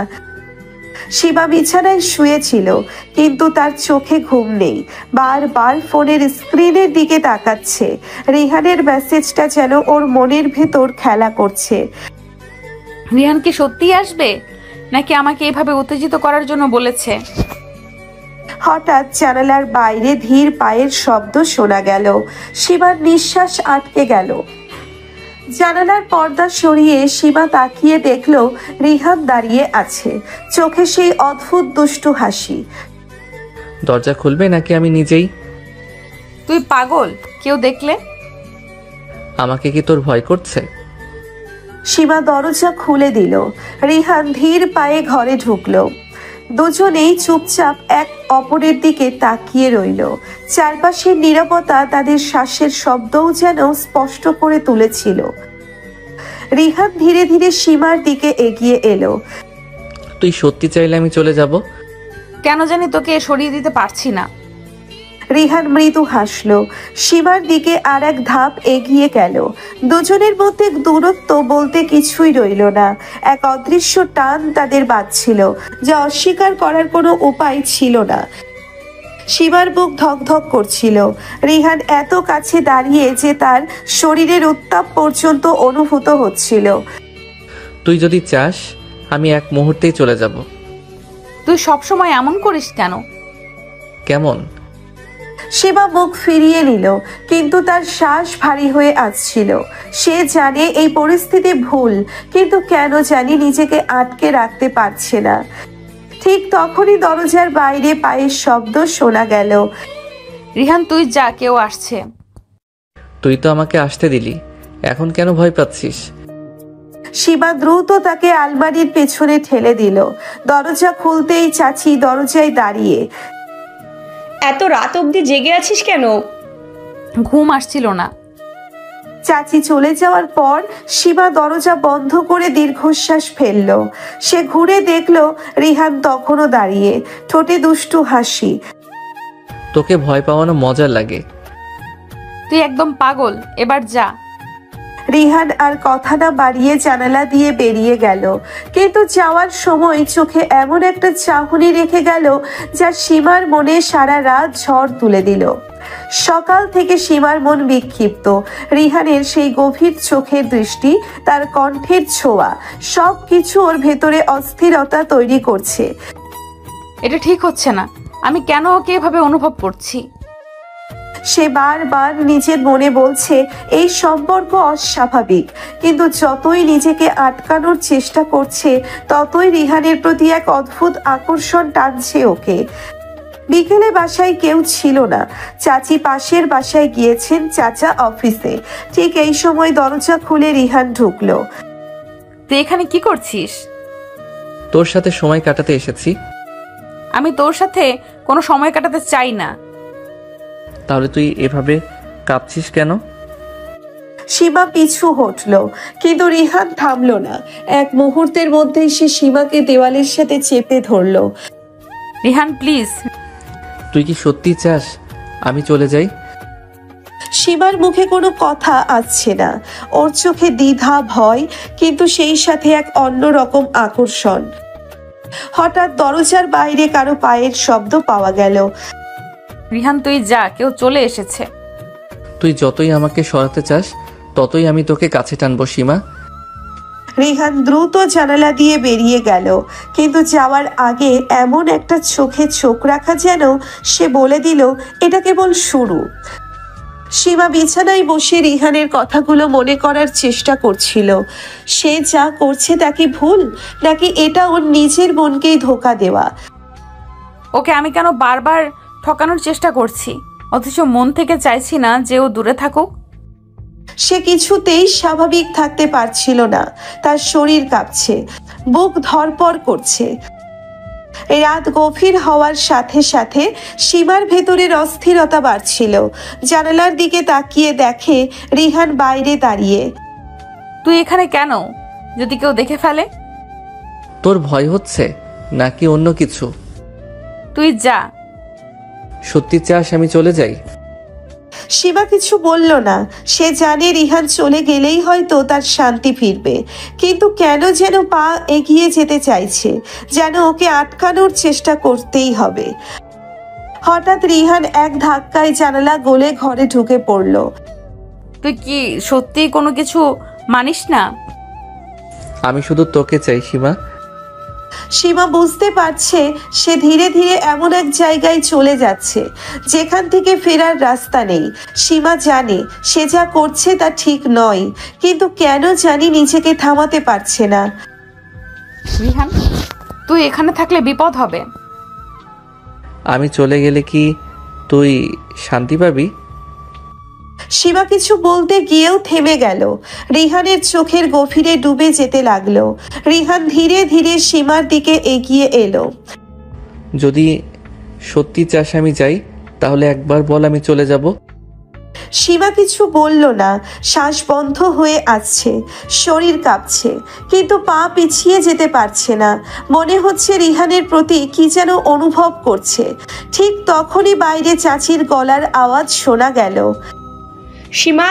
সীমা বিছানায় শুয়েছিল, কিন্তু তার চোখে ঘুম নেই। বারবার ফোনের স্ক্রিনের দিকে তাকাচ্ছে। রিহানের মেসেজটা যেন ওর মনের ভেতর খেলা করছে। রিহান কি সত্যিই আসবে, নাকি আমাকে এভাবে উত্তেজিত করার জন্য বলেছে? হঠাৎ জানালার বাইরে ধীর পায়ের শব্দ শোনা গেল। সীমার নিঃশ্বাস আটকে গেল। জানালার পর্দা সরিয়ে সীমা তাকিয়ে দেখল রিহান দাঁড়িয়ে আছে, চোখে সেই অদ্ভুত দুষ্টু হাসি। দরজা খুলবে নাকি আমি নিজেই? তুই পাগল? কেউ দেখলে? আমাকে কি তোর ভয় করছে? সীমা দরজা খুলে দিল। রিহান ধীর পায়ে ঘরে ঢুকলো। দুজনেই চুপচাপ এক অপরের দিকে তাকিয়ে রইল। চারপাশের নীরবতা তাদের শ্বাসের শব্দও যেন স্পষ্ট করে তুলেছিল। রিহান ধীরে ধীরে সীমার দিকে এগিয়ে এলো। তুই সত্যি চাইলে আমি চলে যাব। কেন জানি তোকে সরিয়ে দিতে পারছি না। রিহান মৃদু হাসলো। সীমার দিকে আর এক ধাপ এগিয়ে গেল। দুজনের মধ্যে দূরত্ব বলতে কিছুই রইল না। এক অদৃশ্য টান তাদের বাঁধছিল, যা অস্বীকার করার কোনো উপায় ছিল না। সীমার বুক ধকধক করছিল। রিহান এত কাছে দাঁড়িয়ে যে তার শরীরের উত্তাপ পর্যন্ত অনুভূত হচ্ছিল। তুই যদি চাস আমি এক মুহূর্তেই চলে যাব। তুই সবসময় এমন করিস কেন? কেমন? সীমা মুখ ফিরিয়ে নিল, কিন্তু তার শ্বাস ভারী হয়ে আসছিল। সে জানে এই পরিস্থিতি ভুল, কিন্তু কেন জানি নিজেকে আটকে রাখতে পারছে না। ঠিক তখনই দরজার বাইরে পায়ের শব্দ শোনা গেল। রিহান তুই যা, কেউ আসছে। তুই তো আমাকে আসতে দিলি, এখন কেন ভয় পাচ্ছিস? সীমা দ্রুত তাকে আলমারির পেছনে ঠেলে দিল। দরজা খুলতেই চাচি দরজায় দাঁড়িয়ে। এত রাত অবধি জেগে আছিস কেন? ঘুম আসছিল না। চাচি চলে যাওয়ার পর সীমা দরজা বন্ধ করে দীর্ঘশ্বাস ফেলল। সে ঘুরে দেখল রিহান তখনও দাঁড়িয়ে, ঠোঁটে দুষ্টু হাসি। তোকে ভয় পাওয়ানো মজা লাগে। তুই একদম পাগল, এবার যা। রিহান আর কথা না বাড়িয়ে জানালা দিয়ে বেরিয়ে গেল, কিন্তু যাওয়ার সময় চোখে এমন একটা চাহনি রেখে গেল যা সীমার মনে সারা রাত ঝড় তুলে দিল। সকাল থেকে সীমার মন বিক্ষিপ্ত। রিহানের সেই গভীর চোখের দৃষ্টি, তার কণ্ঠের ছোঁয়া, সব কিছু ওর ভেতরে অস্থিরতা তৈরি করছে। এটা ঠিক হচ্ছে না। আমি কেন ওকে এভাবে অনুভব করছি? সে বারবার নিজের মনে বলছে এই সম্পর্ক অস্বাভাবিক, কিন্তু যতই নিজেকে আটকানোর চেষ্টা করছে ততই রিহানের প্রতি এক অদ্ভুত আকর্ষণ টানছে ওকে। বিকেলে বাসায় কেউ ছিল না। চাচি পাশের বাসায় গিয়েছেন, চাচা অফিসে। ঠিক এই সময় দরজা খুলে রিহান ঢুকলো। তুই এখানে কি করছিস? তোর সাথে সময় কাটাতে এসেছি। আমি তোর সাথে কোনো সময় কাটাতে চাই না। তাহলে তুই এভাবে কাঁপছিস কেন? সীমা পিছু হটল, কিন্তু রিহান থামলো না। এক মুহূর্তের মধ্যেই সে সীমাকে দেওয়ালের সাথে চেপে ধরলো। রিহান প্লিজ। তুই কি সত্যি চাস আমি চলে যাই? সীমার মুখে কোনো কথা আসছে না। ওর চোখে দ্বিধা, ভয়, কিন্তু সেই সাথে এক অন্যরকম আকর্ষণ। হঠাৎ দরজার বাইরে কারো পায়ের শব্দ পাওয়া গেল। রিহান তুই যা, কেউ চলে এসেছে। তুই যতই আমাকে সরাতে চাস ততই আমি তোকে কাছে টানবো সীমা। রিহান দ্রুত জানালা দিয়ে বেরিয়ে গেল, কিন্তু যাওয়ার আগে এমন একটা চোখে চোখ রাখা যেন সে বলে দিল এটা কেবল শুরু। সীমা বিছানায় বসে রিহানের কথাগুলো মনে করার চেষ্টা করছিল। সে যা করছে তা কি ভুল, নাকি এটা ওর নিজের মনকেই ধোঁকা দেওয়া? ওকে আমি কেন বারবার ঠকানোর চেষ্টা করছি, অথচ মন থেকে চাইছি না যে ও দূরে থাকুক। সে কিছুতেই স্বাভাবিক থাকতে পারছিল না। তার শরীর কাঁপছে, বুক ধড়ফড় করছে। রাত গভীর হওয়ার সাথে সাথে সীমার ভেতরের অস্থিরতা বাড়ছিল। জানালার দিকে তাকিয়ে দেখে রিহান বাইরে দাঁড়িয়ে। তুই এখানে কেন? যদি কেউ দেখে ফেলে? তোর ভয় হচ্ছে নাকি অন্য কিছু? তুই যা। সত্যি চাস আমি চলে যাই? সীমা কিছু বলল না। সে জানে রিহান চলে গেলেই হয়তো তার শান্তি ফিরবে, কিন্তু কেন যেন পা এগিয়ে যেতে চাইছে, যেন ওকে আটকানোর চেষ্টা করতেই হবে। হঠাৎ রিহান এক ধাক্কায় জানালা গলে ঘরে ঢুকে পড়ল। তুই কি সত্যি কোনো কিছু মানিস না? আমি শুধু তোকে চাই সীমা। সীমা বুঝতে পারছে সে ধীরে ধীরে এমন এক জায়গায় চলে যাচ্ছে যেখান থেকে ফেরার রাস্তা নেই। সীমা জানে সে যা করছে তা ঠিক নয়, কিন্তু কেন জানি নিজেকে থামাতে পারছে না। রিহান তুই এখানে থাকলে বিপদ হবে। আমি চলে গেলে কি তুই শান্তি পাবি? সীমা কিছু বলতে গিয়েও থেমে গেল। রিহানের চোখের গভীরে ডুবে যেতে লাগলো। রিহান ধীরে ধীরে সীমার দিকে এগিয়ে এলো। যদি সত্যি চাস আমি যাই তাহলে একবার বল আমি চলে যাব। সীমা কিছু বলল না। শ্বাস বন্ধ হয়ে আসছে, শরীর কাঁপছে, কিন্তু পা পিছিয়ে যেতে পারছে না। মনে হচ্ছে রিহানের প্রতি কি যেন অনুভব করছে। ঠিক তখনই বাইরে চাচির গলার আওয়াজ শোনা গেল। সীমা,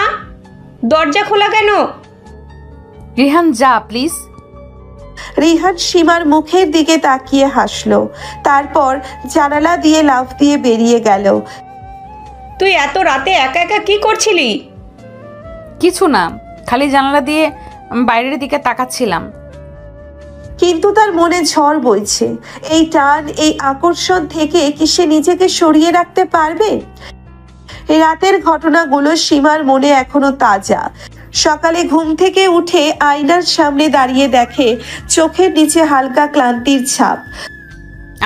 দরজা খোলা কেন? রিহান যা প্লিজ। রিহান সীমার মুখের দিকে তাকিয়ে হাসলো, তারপর জানালা দিয়ে লাফ দিয়ে বেরিয়ে গেল। তুই এত রাতে একা একা কি করছিলি? কিছু না, খালি জানালা দিয়ে বাইরের দিকে তাকাচ্ছিলাম। কিন্তু তার মনে ঝড় বইছে। এই টান, এই আকর্ষণ থেকে কি সে নিজেকে সরিয়ে রাখতে পারবে? রাতের ঘটনাগুলো সীমার মনে এখনো তাজা। সকালে ঘুম থেকে উঠে আয়নার সামনে দাঁড়িয়ে দেখে চোখের নিচে হালকা ক্লান্তির ছাপ।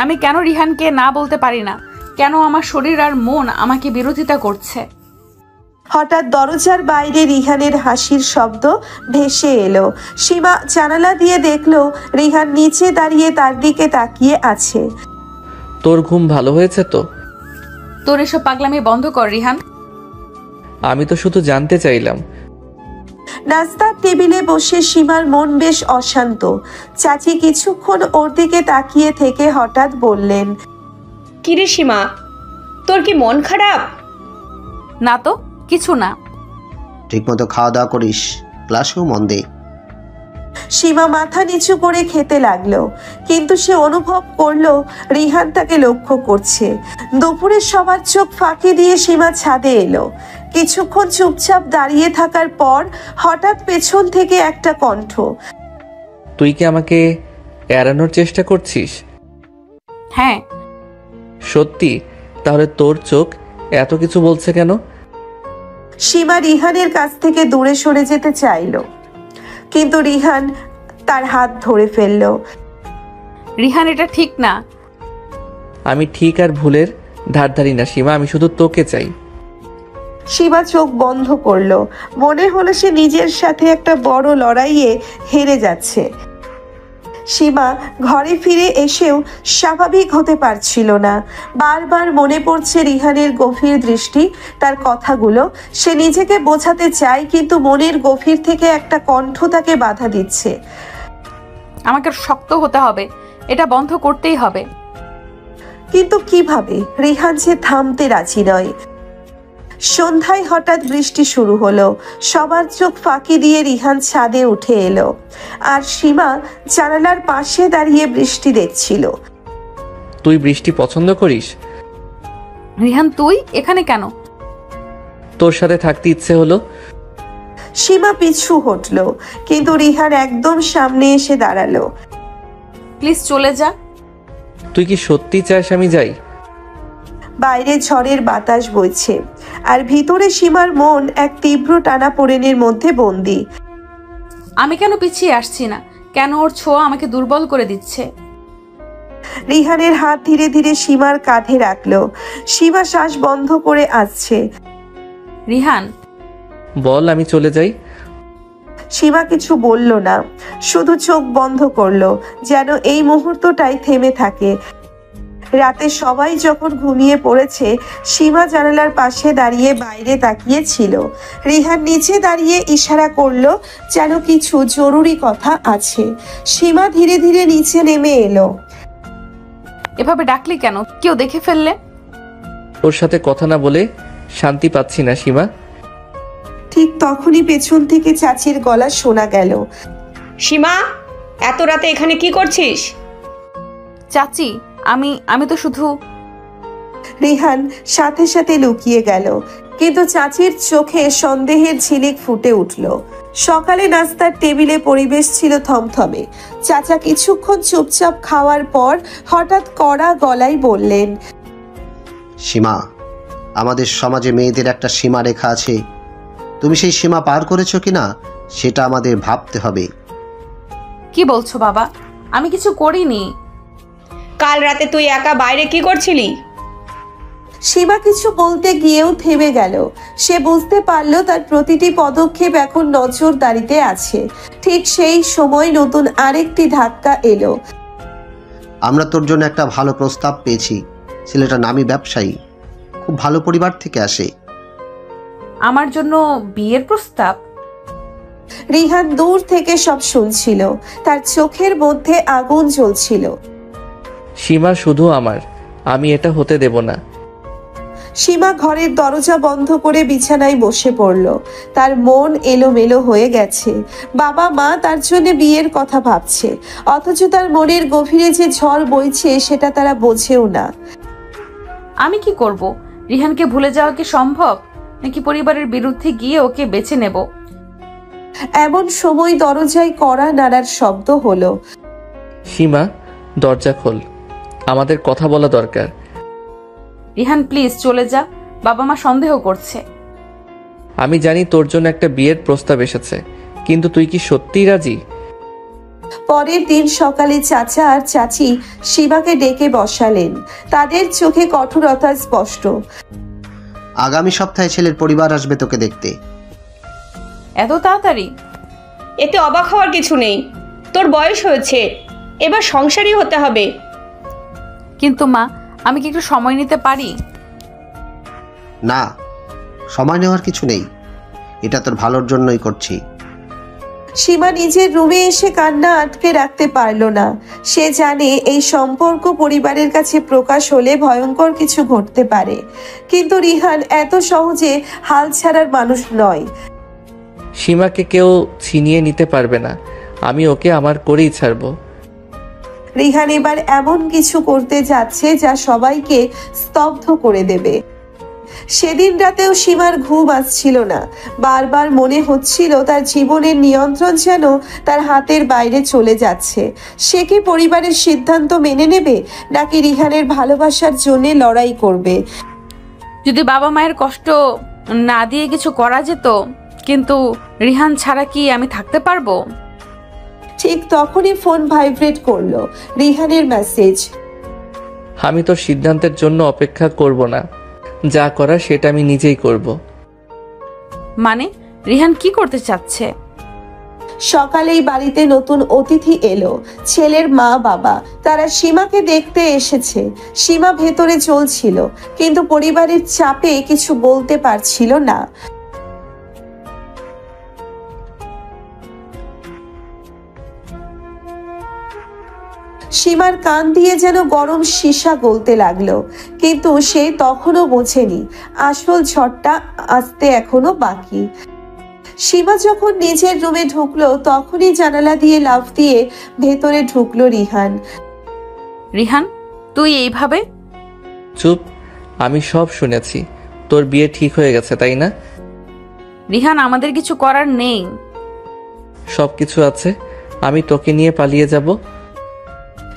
আমি কেন রিহানকে না বলতে পারি না? কেন আমার শরীর আর মন আমাকে বিরোধিতা করছে? হঠাৎ দরজার বাইরে রিহানের হাসির শব্দ ভেসে এলো। সীমা জানালা দিয়ে দেখলো রিহান নিচে দাঁড়িয়ে তার দিকে তাকিয়ে আছে। তোর ঘুম ভালো হয়েছে তো? তোর এসব পাগলামি বন্ধ কর রিহান। আমি তো শুধু জানতে চাইলাম। নাস্তার টেবিলে বসে সীমার মন বেশ অশান্ত। চাচি কিছুক্ষণ ওর দিকে তাকিয়ে থেকে হঠাৎ বললেন, কিরে সীমা, তোর কি মন খারাপ? না তো, কিছু না। ঠিকমতো খাওয়া দাওয়া করিস, ক্লাসেও মন দে। সীমা মাথা নিচু করে খেতে লাগলো, কিন্তু সে অনুভব করলো রিহান তাকে লক্ষ্য করছে। দুপুরে সবার চোখ ফাঁকি দিয়ে সীমা ছাদে এলো। কিছুক্ষণ চুপচাপ দাঁড়িয়ে থাকার পর হঠাৎ পেছন থেকে একটা কণ্ঠ। তুই কি আমাকে এড়ানোর চেষ্টা করছিস? হ্যাঁ। সত্যি? তাহলে তোর চোখ এত কিছু বলছে কেন? সীমা রিহানের কাছ থেকে দূরে সরে যেতে চাইল, কিন্তু রিহান তার হাত ধরে ফেলল। রিহান, এটা ঠিক না। আমি ঠিক আর ভুলের ধারধারি না সীমা, আমি শুধু তোকে চাই। সীমা চোখ বন্ধ করলো। মনে হলো সে নিজের সাথে একটা বড় লড়াইয়ে হেরে যাচ্ছে। সীমা ঘরে ফিরে এসেও স্বাভাবিক হতে পারছিল না। বারবার মনে পড়ছে রিহানের গভীর দৃষ্টি, তার কথাগুলো। সে নিজেকে বোঝাতে চায়, কিন্তু মনের গভীর থেকে একটা কণ্ঠ তাকে বাধা দিচ্ছে। আমাকে শক্ত হতে হবে, এটা বন্ধ করতেই হবে। কিন্তু কিভাবে? রিহান যে থামতে রাজি নয়। সন্ধ্যায় হঠাৎ বৃষ্টি শুরু হলো। সবার চোখ ফাঁকি দিয়ে রিহান ছাদে উঠে এলো, আর সীমা জানালার পাশে দাঁড়িয়ে বৃষ্টি দেখছিল। তুই বৃষ্টি পছন্দ করিস? রিহান, তুই এখানে কেন? তোর সাথে থাকতে ইচ্ছে হলো। সীমা পিছু হটলো, কিন্তু রিহান একদম সামনে এসে দাঁড়ালো। প্লিজ চলে যা। তুই কি সত্যি চাস আমি যাই? বাইরে ঝড়ের বাতাস বইছে, আর ভিতরে সীমার মন এক তীব্র টানাপোড়েনের মধ্যে বন্দী। আমি কেন পিছিয়ে আসছি না? কেন ওর ছোঁয়া আমাকে দুর্বল করে দিচ্ছে? রিহানের হাত ধীরে ধীরে সীমার কাঁধে রাখলো। সীমা শ্বাস বন্ধ করে আসছে। রিহান, বল আমি চলে যাই। সীমা কিছু বলল না, শুধু চোখ বন্ধ করলো, যেন এই মুহূর্তটাই থেমে থাকে। রাতে সবাই যখন ঘুমিয়ে পড়েছে, সীমা জানালার পাশে দাঁড়িয়ে বাইরে তাকিয়েছিল। রিহান নিচে দাঁড়িয়ে ইশারা করলো যেন কিছু জরুরি কথা আছে। সীমা ধীরে ধীরে নিচে নেমে এলো। এভাবে ডাকলি কেন? কেউ দেখে ফেললে? ওর সাথে কথা না বলে শান্তি পাচ্ছি না সীমা। ঠিক তখনই পেছন থেকে চাচির গলা শোনা গেল। সীমা, এত রাতে এখানে কি করছিস? চাচি, আমি তো শুধু। রিহান সাথে সাথে লুকিয়ে গেল, কিন্তু চাচির চোখে সন্দেহের ঝিলিক ফুটে উঠল। সকালে নাস্তার টেবিলে পরিবেশ ছিল থমথমে। চাচা কিছুক্ষণ চুপচাপ খাওয়ার পর হঠাৎ কড়া গলায় বললেন, সীমা, আমাদের সমাজে মেয়েদের একটা সীমা রেখা আছে। তুমি সেই সীমা পার করেছো কিনা সেটা আমাদের ভাবতে হবে। কি বলছো বাবা? আমি কিছু করিনি। কাল রাতে তুই একা বাইরে কি করছিলি? সীমা কিছু বলতে গিয়েও থেমে গেল। সে বুঝতে পারল তার প্রতিটি পদক্ষেপ এখন নজরদারিতে আছে। ঠিক সেই সময় নতুন আরেকটি ধাক্কা এলো। আমরা তোর জন্য একটা ভালো প্রস্তাব পেয়েছি। ছেলেটা নামী ব্যবসায়ী, খুব ভালো পরিবার থেকে আসে। আমার জন্য বিয়ের প্রস্তাব? রিহান দূর থেকে সব শুনছিল, তার চোখের মধ্যে আগুন জ্বলছিল। সীমা শুধু আমার, আমি এটা হতে দেব না। সীমা ঘরের দরজা বন্ধ করে বিছানায় বসে পড়ল। তার মন এলোমেলো হয়ে গেছে। বাবা মা তার জন্য বিয়ের কথা ভাবছে, অথচ তার মনের গভীরে যে ঝড় বইছে সেটা তারা বোঝেও না। আমি কি করব? রিহানকে ভুলে যাওয়া কি সম্ভব, নাকি পরিবারের বিরুদ্ধে গিয়ে ওকে বেছে নেব? এমন সময় দরজায় কড়া নাড়ার শব্দ হলো। সীমা, দরজা খোল, আমাদের কথা বলা দরকার। রিহান, প্লিজ চলে যা। বাবা মা সন্দেহ করছে। আমি জানি তোর জন্য একটা বিয়ের প্রস্তাব এসেছে, কিন্তু তুই কি সত্যিই রাজি? পরের দিন সকালে চাচা আর চাচি সীমাকে ডেকে বসালেন। তাদের চোখে কঠোরতা স্পষ্ট। আগামী সপ্তাহে ছেলের পরিবার আসবে তোকে দেখতে। এত তাড়াতাড়ি? এতে অবাক হওয়ার কিছু নেই। তোর বয়স হয়েছে, এবার সংসারী হতে হবে। কিন্তু মা, আমি কি একটু সময় নিতে পারি? না, সময় নেওয়ার কিছু নেই। এটা তোর ভালোর জন্যই করছি। সীমা নিজের রুমে এসে কান্না আটকে রাখতে পারল না। সে জানে এই সম্পর্ক পরিবারের কাছে প্রকাশ হলে ভয়ঙ্কর কিছু ঘটতে পারে, কিন্তু রিহান এত সহজে হাল ছাড়ার মানুষ নয়। সীমাকে কেউ ছিনিয়ে নিতে পারবে না, আমি ওকে আমার করেই ছাড়বো। রিহান এবার এমন কিছু করতে যাচ্ছে যা সবাইকে স্তব্ধ করে দেবে। সেদিন রাতেও সীমার ঘুম আসছিল না। বারবার মনে হচ্ছিল তার জীবনের নিয়ন্ত্রণ যেন তার হাতের বাইরে চলে যাচ্ছে। সে কি পরিবারের সিদ্ধান্ত মেনে নেবে, নাকি রিহানের ভালোবাসার জন্য লড়াই করবে? যদি বাবা মায়ের কষ্ট না দিয়ে কিছু করা যেত, কিন্তু রিহান ছাড়া কি আমি থাকতে পারবো? ঠিক তখনই ফোন ভাইব্রেট করলো। রিহানের মেসেজ। আমি তোর সিদ্ধান্তের জন্য অপেক্ষা করব না, যা করার সেটা আমি নিজেই করব। মানে রিহান কি করতে চাচ্ছে? সকালেই বাড়িতে নতুন অতিথি এলো, ছেলের মা বাবা। তারা সীমাকে দেখতে এসেছে। সীমা ভেতরে চলছিল, কিন্তু পরিবারের চাপে কিছু বলতে পারছিল না। সীমার কান দিয়ে যেন গরম সীসা গলতে লাগলো, কিন্তু সে তখনও বোঝেনি আসল ঝড়টা আসতে এখনো বাকি। সীমা যখন নিজের রুমে ঢুকলো, তখনই জানালা দিয়ে লাফ দিয়ে ভেতরে ঢুকলো রিহান। রিহান, তুই এইভাবে? চুপ, আমি সব শুনেছি। তোর বিয়ে ঠিক হয়ে গেছে, তাই না? রিহান, আমাদের কিছু করার নেই। সব কিছু আছে, আমি তোকে নিয়ে পালিয়ে যাব।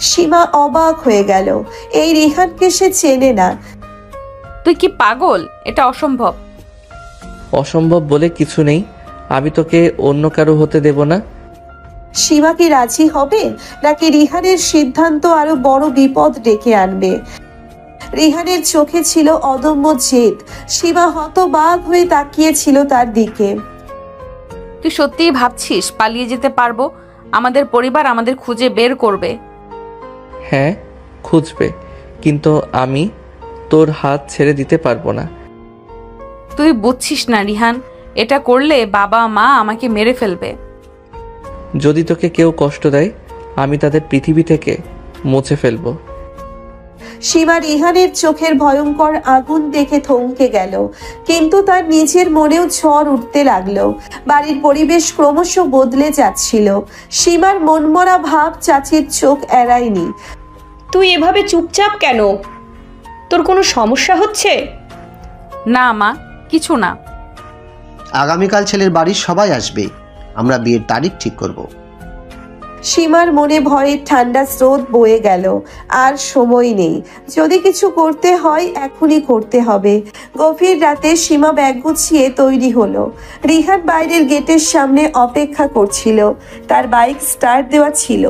সীমা অবাক হয়ে গেল। এই রিহানকে সে চেনে না। তুই কি পাগল? এটা অসম্ভব। অসম্ভব বলে কিছু নেই, আমি তোকে অন্য কারো হতে দেব না। সীমা কি রাজি হবে, নাকি রিহানের সিদ্ধান্ত আরো বড় বিপদ ডেকে আনবে? রিহানের চোখে ছিল অদম্য জেদ। সীমা হতবাক হয়ে তাকিয়েছিল তার দিকে। তুই সত্যিই ভাবছিস পালিয়ে যেতে পারবো? আমাদের পরিবার আমাদের খুঁজে বের করবে। হ্যাঁ, খুঁজবে, কিন্তু আমি তোর হাত ছেড়ে দিতে পারবো না। তুই বুঝছিস না রিহান, এটা করলে বাবা মা আমাকে মেরে ফেলবে। যদি তোকে কেউ কষ্ট দেয়, আমি তাদের পৃথিবী থেকে মুছে ফেলবো। সীমা রিহানের চোখের ভয়ঙ্কর আগুন দেখে থমকে গেল, কিন্তু তার নিজের মনেও ঝড় উঠতে লাগলো। বাড়ির পরিবেশ ক্রমশ বদলে যাচ্ছিল। সীমার মনমরা ভাব চাচির চোখ এড়ায়নি। তুই এভাবে চুপচাপ কেন? তোর কোনো সমস্যা হচ্ছে? না মা, কিছু না। আগামীকাল ছেলের বাড়ির সবাই আসবে, আমরা বিয়ের তারিখ ঠিক করব। সীমার মনে ভয়ের ঠান্ডা স্রোত বয়ে গেল। আর সময় নেই, যদি কিছু করতে হয় এখনই করতে হবে। গভীর রাতে সীমা ব্যাগ গুছিয়ে তৈরি হলো। রিহান বাইরের গেটের সামনে অপেক্ষা করছিল। তার বাইক স্টার্ট দেওয়া ছিল,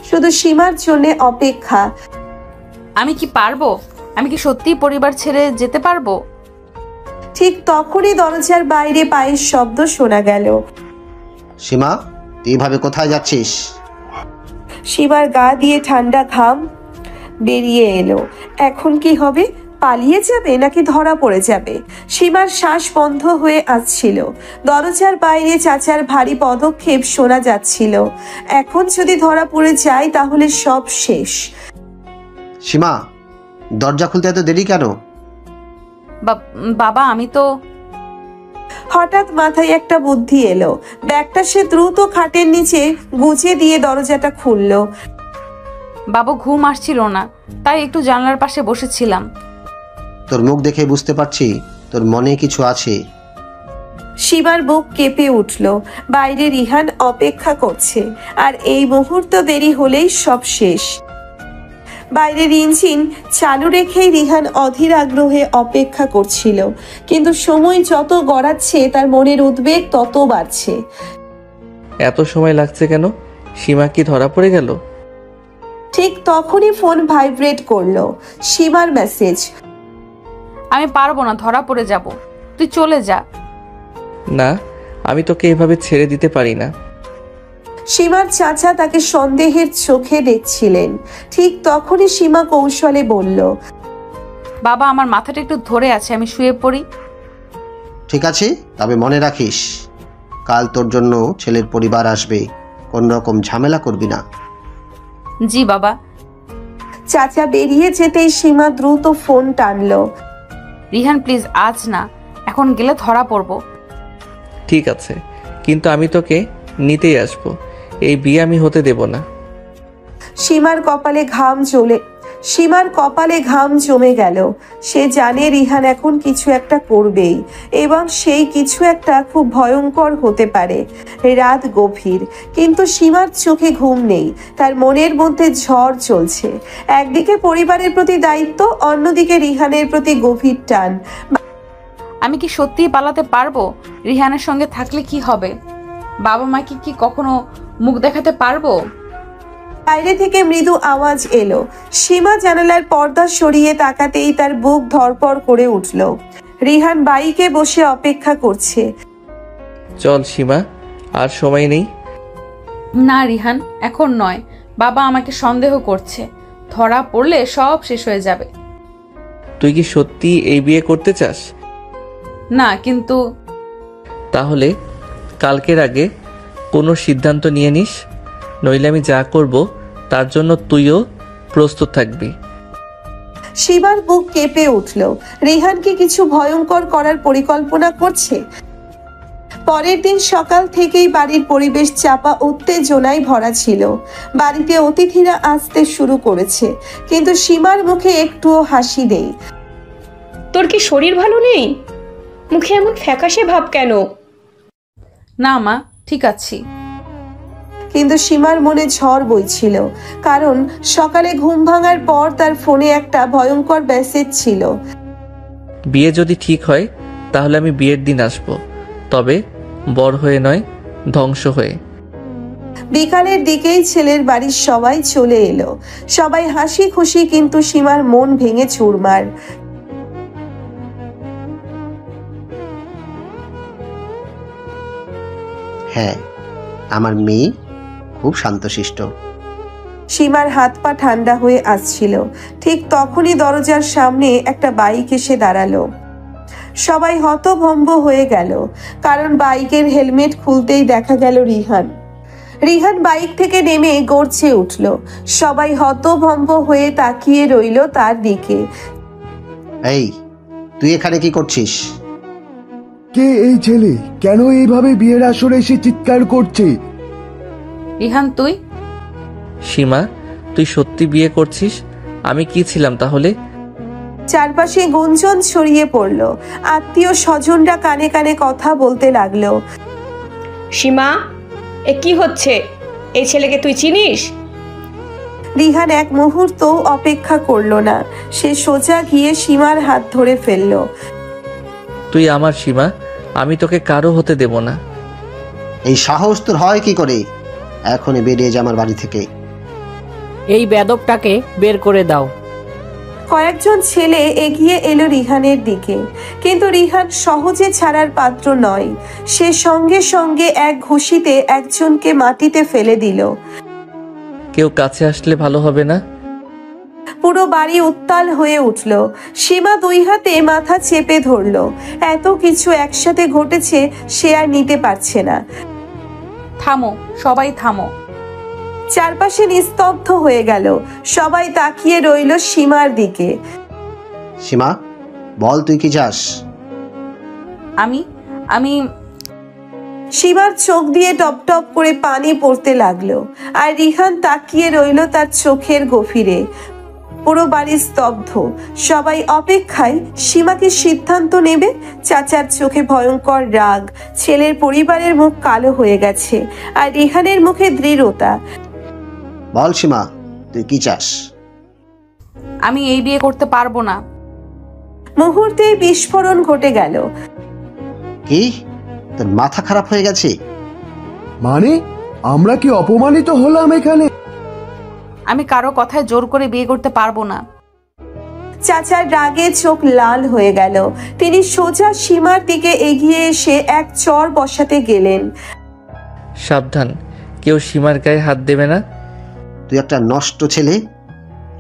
শুধু সীমার জন্য অপেক্ষা। আমি কি পারবো? আমি কি সত্যিই পরিবার ছেড়ে যেতে পারবো? ঠিক তখনই দরজার বাইরে পায়ের শব্দ শোনা গেল। সীমা, তুই এভাবে কোথায় যাচ্ছিস? সীমার গা দিয়ে ঠান্ডা ঘাম বেরিয়ে এলো। এখন কি হবে? পালিয়ে যাবে নাকি ধরা পড়ে যাবে? সীমার শ্বাস বন্ধ হয়ে আসছিল। দরজার বাইরে চাচার ভারী পদক্ষেপ শোনা যাচ্ছিল। এখন যদি ধরা পড়ে যায় তাহলে সব শেষ। সীমা, দরজা খুলতে এত দেরি কেন? বাবা, আমি তো... হঠাৎ মাথায় একটা বুদ্ধি এলো। ব্যাগটা সে দ্রুত খাটের নিচে গুজে দিয়ে দরজাটা খুলল। বাবু ঘুম আসছিল না, তাই একটু জানলার পাশে বসেছিলাম। তোর মুখ দেখে বুঝতে পারছি তোর মনে কিছু আছে। সীমার বুক কেঁপে উঠল। বাইরে রিহান অপেক্ষা করছে, আর এই মুহূর্ত দেরি হলেই সব শেষ। বাইরের ইঞ্জিন চালু রেখেই রিহান অধীর আগ্রহে অপেক্ষা করছিল, কিন্তু সময় যত গড়াচ্ছে তার মনের উদ্বেগ তত বাড়ছে। এত সময় লাগছে কেন? সীমা কি ধরা পড়ে গেল? ঠিক তখনই ফোন ভাইব্রেট করলো। সীমার মেসেজ। আমি পারবো না, ধরা পড়ে যাব। তুই চলে যা। না, আমি তোকে এভাবে ছেড়ে দিতে পারি না। সীমার চাচা তাকে সন্দেহের চোখে দেখছিলেন। ঠিক তখনই সীমা কৌশলে বলল, বাবা, আমার মাথাটা একটু ধরে আছে, আমি শুয়ে পড়ি। ঠিক আছে, তবে মনে রাখিস কাল তোর জন্য ছেলের পরিবার আসবে, কোন রকম ঝামেলা করবি না। জি বাবা। চাচা বেরিয়ে যেতেই সীমা দ্রুত ফোন টানলো। রিহান প্লিজ, আজ না, এখন গেলে ধরা পড়বো। ঠিক আছে, কিন্তু আমি তোকে নিতেই আসবো। এই বিয়ে আমি হতে দেব না। সীমার কপালে ঘাম জমে গেল। সে জানে রিহান এখন কিছু একটা করবেই, এবং সেই কিছু একটা খুব ভয়ঙ্কর হতে পারে। রাত গভীর, কিন্তু সীমার চোখে ঘুম নেই। তার মনের মধ্যে ঝড় চলছে। একদিকে পরিবারের প্রতি দায়িত্ব, অন্যদিকে রিহানের প্রতি গভীর টান। আমি কি সত্যিই পালাতে পারবো? রিহানের সঙ্গে থাকলে কি হবে? বাবা মাকে কি কখনো মুখ দেখাতে পারবো? বাইরে থেকে মৃদু আওয়াজ এলো। সীমা জানালার পর্দা সরিয়ে তাকাতেই তার বুক ধড়পড় করে উঠল। রিহান বাইকে বসে অপেক্ষা করছে। চল সীমা, আর সময় নেই। না রিহান, এখন নয়। বাবা আমাকে সন্দেহ করছে, ধরা পড়লে সব শেষ হয়ে যাবে। তুই কি সত্যি এই বিয়ে করতে চাস? না, কিন্তু তাহলে কালকের আগে কোনো সিদ্ধান্ত নিয়ে নিস, নইলে আমি যা করব তার জন্য তুইও প্রস্তুত থাকবি। সীমার বুক কেঁপে উঠল। রিহান কি কিছু ভয়ঙ্কর করার পরিকল্পনা করছে? পরের দিন সকাল থেকেই বাড়ির পরিবেশ চাপা উত্তেজনায় ভরা ছিল। বাড়িতে অতিথিরা আসতে শুরু করেছে, কিন্তু সীমার মুখে একটুও হাসি নেই। তোর কি শরীর ভালো নেই? মুখে এমন ফ্যাকাশে ভাব কেন? না মা, ঠিক আছি। কিন্তু সীমার মনে ঝড় বইছিল, কারণ সকালে ঘুম ভাঙার পর তার ফোনে একটা ভয়ঙ্কর মেসেজ ছিল। বিয়ে যদি ঠিক হয় তাহলে আমি বিয়ের দিন আসব, তবে বর হয়ে নয়, ধ্বংস হয়ে। বিকালের দিকেই ছেলের বাড়ির সবাই চলে এলো। সবাই হাসি খুশি, কিন্তু সীমার মন ভেঙে চুরমার। হ্যাঁ, আমার মেয়ে খুব শান্তশিষ্ট। সীমার হাত পা ঠান্ডা হয়ে আসছিল। ঠিক তখনই দরজার সামনে একটা বাইক এসে দাঁড়ালো। সবাই হতভম্ব হয়ে গেল, কারণ বাইকের হেলমেট খুলতেই দেখা গেল রিহান। রিহান বাইক থেকে নেমে গর্জে উঠল। সবাই হতভম্ব হয়ে তাকিয়ে রইল তার দিকে। এই, তুই এখানে কি করছিস? কে এই ছেলে? কেন এইভাবে বিয়ের আসরে এসে চিৎকার করছে? রিহান তুই? সীমা, তুই সত্যি বিয়ে করছিস? আমি কি ছিলাম তাহলে? চারপাশে গুঞ্জন ছড়িয়ে পড়ল। আত্মীয় স্বজনরা কানে কানে কথা বলতে লাগলো। সীমা, এ কি হচ্ছে? এই ছেলেকে তুই চিনিস? রিহান এক মুহূর্ত অপেক্ষা করলো না। সে সোজা গিয়ে সীমার হাত ধরে ফেলল। তুই আমার সীমা, আমি তোকে কারো হতে দেব না। এই সাহস তোর হয় কি করে? এখনই বেরিয়ে যা আমার বাড়ি থেকে। এই বেদবটাকে বের করে দাও। কয়েকজন ছেলে এগিয়ে এলো রিহানের দিকে, কিন্তু রিহান সহজে ছাড়ার পাত্র নয়। সে সঙ্গে সঙ্গে এক ঘুষিতে একজনকে মাটিতে ফেলে দিল। কেউ কাছে আসলে ভালো হবে না? পুরো বাড়ি উত্তাল হয়ে উঠল। সীমা দুই হাতে মাথা চেপে ধরল। এত কিছু একসাথে ঘটেছে, সে আর নিতে পারছে না। থামো, সবাই থামো। চারপাশে নিস্তব্ধ হয়ে গেল। সবাই তাকিয়ে রইল সীমার দিকে। সীমা, বল তুই কি চাস? আমি আমি সীমার চোখ দিয়ে টপ টপ করে পানি পড়তে লাগলো, আর রিহান তাকিয়ে রইল তার চোখের গভীরে। পুরো বাড়ি স্তব্ধ। সবাই অপেক্ষায় সীমা কি সিদ্ধান্ত নেবে। চাচার চোখে ভয়ঙ্কর রাগ, ছেলের পরিবারের মুখ কালো হয়ে গেছে, আর রিহানের মুখে দৃঢ়তা। বল সীমা, তুই কি চাস? আমি এই বিয়ে করতে পারবো না। মুহূর্তে বিস্ফোরণ ঘটে গেল। কি, তোর মাথা খারাপ হয়ে গেছে? মানে আমরা কি অপমানিত হলাম এখানে? আমি কারো কথায় জোর করে বিয়ে করতে পারবো না। চাচার রাগে চোখ লাল হয়ে গেল। তিনি সোজা সীমার দিকে এগিয়ে এসে এক চড় বসাতে গেলেন। সাবধান, কেউ সীমার গায়ে হাত দেবে না। তুই একটা নষ্ট ছেলে,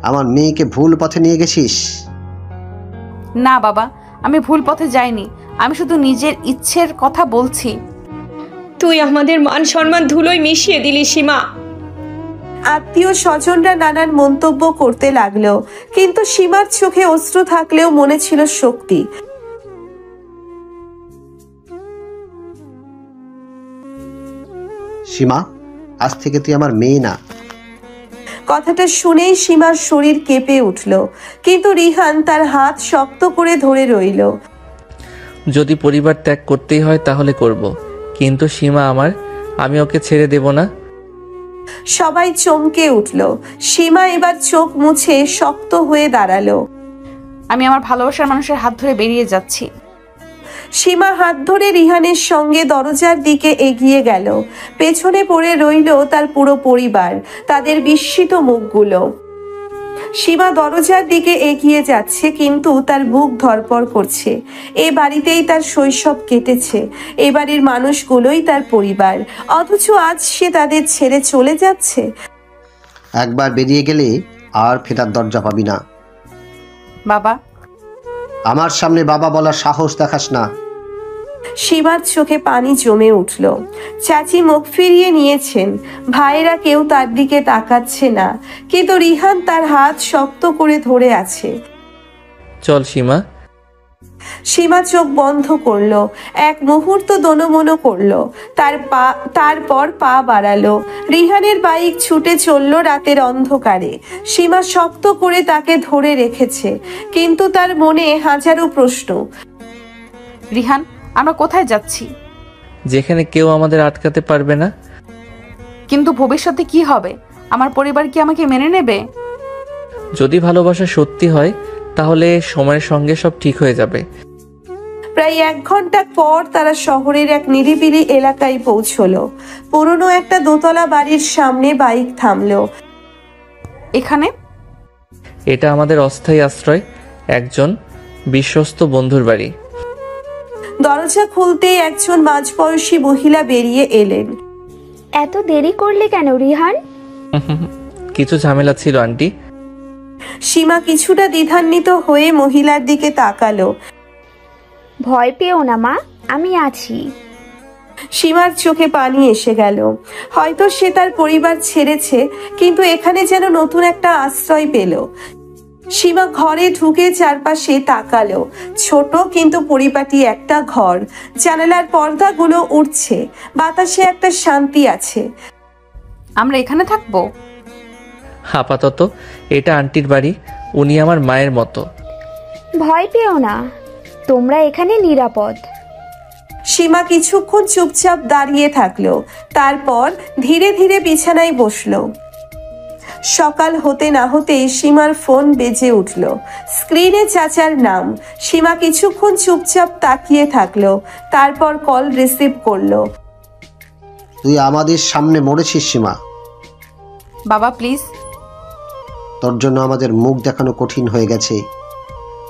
আমার মেয়েকে ভুল পথে নিয়ে গেছিস। না বাবা, আমি ভুল পথে যাইনি। আমি শুধু নিজের ইচ্ছের কথা বলছি। তুই আমাদের মান সম্মান ধুলোয় মিশিয়ে দিলি সীমা। আত্মীয় স্বজনরা নানান মন্তব্য করতে লাগলো, কিন্তু সীমার চোখে অশ্রু থাকলেও মনে ছিল শক্তি। সীমা, আজ থেকে তুই আমার মেয়ে না। কথাটা শুনেই সীমার শরীর কেঁপে উঠল, কিন্তু রিহান তার হাত শক্ত করে ধরে রইল। যদি পরিবার ত্যাগ করতেই হয় তাহলে করব, কিন্তু সীমা আমার, আমি ওকে ছেড়ে দেব না। সবাই চমকে উঠল। সীমা এবার চোখ মুছে শক্ত হয়ে দাঁড়ালো। আমি আমার ভালোবাসার মানুষের হাত ধরে বেরিয়ে যাচ্ছি। সীমা হাত ধরে রিহানের সঙ্গে দরজার দিকে এগিয়ে গেল। পেছনে পড়ে রইল তার পুরো পরিবার, তাদের বিস্মিত মুখগুলো। সীমা দরজার দিকে এগিয়ে যাচ্ছে, কিন্তু তার বুক ধড়ফড় করছে। এ বাড়িতেই তার শৈশব কেটেছে, এ বাড়ির মানুষগুলোই তার পরিবার, অথচ আজ সে তাদের ছেড়ে চলে যাচ্ছে। একবার বেরিয়ে গেলে আর ফেরার দরজা পাবি না। বাবা, আমার সামনে বাবা বলার সাহস দেখাস না। সীমার চোখে পানি জমে উঠল। চাচি মুখ ফিরিয়ে নিয়েছেন, ভাইয়েরা কেউ তার দিকে তাকাচ্ছে না, কিন্তু রিহান তার হাত শক্ত করে ধরে আছে। চল সীমা। সীমা চোখ বন্ধ করলো, এক মুহূর্ত দোনমনো করলো, তারপর পা বাড়ালো। রিহানের বাইক ছুটে চলল রাতের অন্ধকারে। সীমা শক্ত করে তাকে ধরে রেখেছে, কিন্তু তার মনে হাজারো প্রশ্ন। রিহান, আমরা কোথায় যাচ্ছি? যেখানে কেউ আমাদের আটকাতে পারবে না। কিন্তু ভবিষ্যতে কি হবে? আমার পরিবার কি আমাকে মেনে নেবে? যদি ভালোবাসা সত্যি হয় তাহলে সময়ের সঙ্গে সব ঠিক হয়ে যাবে। প্রায় 1 ঘন্টা পর তারা শহরের এক নিরিবিলি এলাকায় পৌঁছলো। পুরনো একটা দোতলা বাড়ির সামনে বাইক থামলো। এখানে? এটা আমাদের অস্থায়ী আশ্রয়, একজন বিশ্বস্ত বন্ধুর বাড়ি। দরজা খুলতেই একজন মাঝবয়সী মহিলা বেরিয়ে এলেন। এত দেরি করলে কেন রিহান? কিছু ঝামেলা ছিল আন্টি। সীমা কিছুটা দ্বিধান্বিত হয়ে মহিলার দিকে তাকালো। ভয় পেও না মা, আমি আছি। সীমার চোখে পানি এসে গেল। হয়তো সে তার পরিবার ছেড়েছে, কিন্তু এখানে যেন নতুন একটা আশ্রয় পেল। সীমা ঘরে ঢুকে চারপাশে তাকালো। ছোট কিন্তু পরিপাটি একটা ঘর, জানালার পর্দাগুলো উঠছে, বাতাসে একটা শান্তি আছে। আমরা এখানে থাকবো? আপাতত এটা আন্টির বাড়ি, উনি আমার মায়ের মতো। ভয় পেও না, তোমরা এখানে নিরাপদ। সীমা কিছুক্ষণ চুপচাপ দাঁড়িয়ে থাকলো, তারপর ধীরে ধীরে বিছানায় বসলো। সকাল হতে না হতেই সীমার ফোন বেজে উঠল। স্ক্রিনে চাচার নাম। সীমা কিছুক্ষণ চুপচাপ তাকিয়ে থাকলো, তারপর কল রিসিভ করলো। তুই আমাদের সামনে মরেছিস সীমা। বাবা প্লিজ। তোর জন্য আমাদের মুখ দেখানো কঠিন হয়ে গেছে।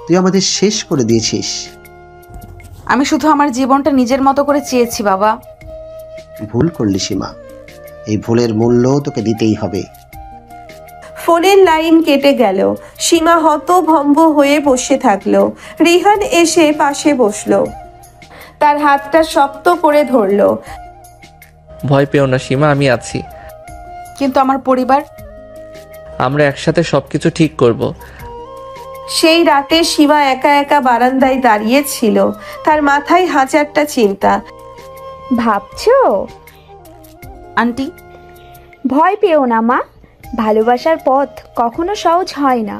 তুই আমাদের শেষ করে দিয়েছিস। আমি শুধু আমার জীবনটা নিজের মতো করে চেয়েছি বাবা। ভুল করলি সীমা, এই ভুলের মূল্য তোকে দিতেই হবে। ফোনের লাইন কেটে গেল। সীমা হতভম্ব হয়ে বসে থাকলো। রিহান এসে পাশে বসলো, তার হাতটা শক্ত করে ধরলো। ভয় পেও না সীমা, আমি আছি। কিন্তু আমার পরিবার? আমরা একসাথে সবকিছু ঠিক করব। সেই রাতে সীমা একা একা বারান্দায় দাঁড়িয়ে ছিল, তার মাথায় হাজারটা চিন্তা। ভাবছো? আন্টি, ভয় পেও না মা, ভালোবাসার পথ কখনো সহজ হয় না,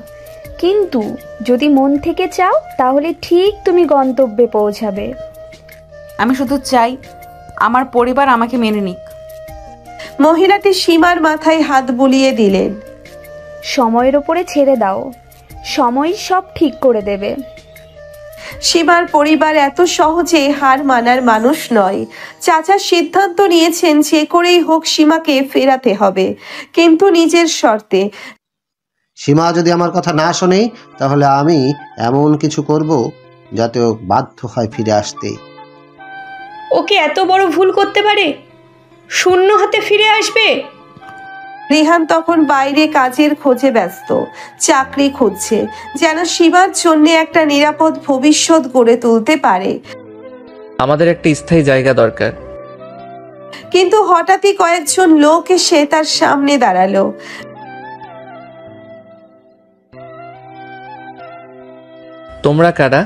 কিন্তু যদি মন থেকে চাও তাহলে ঠিক তুমি গন্তব্যে পৌঁছাবে। আমি শুধু চাই আমার পরিবার আমাকে মেনে নিক। মহিলাটি সীমার মাথায় হাত বুলিয়ে দিলেন। সময়ের ওপরে ছেড়ে দাও, সময় সব ঠিক করে দেবে। সীমার পরিবার এত সহজে হার মানার মানুষ নয়। চাচা সিদ্ধান্ত নিয়েছেন যে করেই হোক সীমাকে ফেরাতে হবে, কিন্তু নিজের শর্তে। সীমা যদি আমার কথা না শোনে তাহলে আমি এমন কিছু করব যাতে ও বাধ্য হয় ফিরে আসতে। ওকে এত বড় ভুল করতে পারে? শূন্য হাতে ফিরে আসবে? রিহান তখন বাইরে কাজের খোঁজে ব্যস্ত, চাকরি খুঁজছে, যেন সীমার জন্য একটা নিরাপদ ভবিষ্যৎ গড়ে তুলতে পারে। আমাদের একটা স্থায়ী জায়গা দরকার। কিন্তু হঠাৎই কয়েকজন লোক এসে তার সামনে দাঁড়ালো। তোমরা কারা?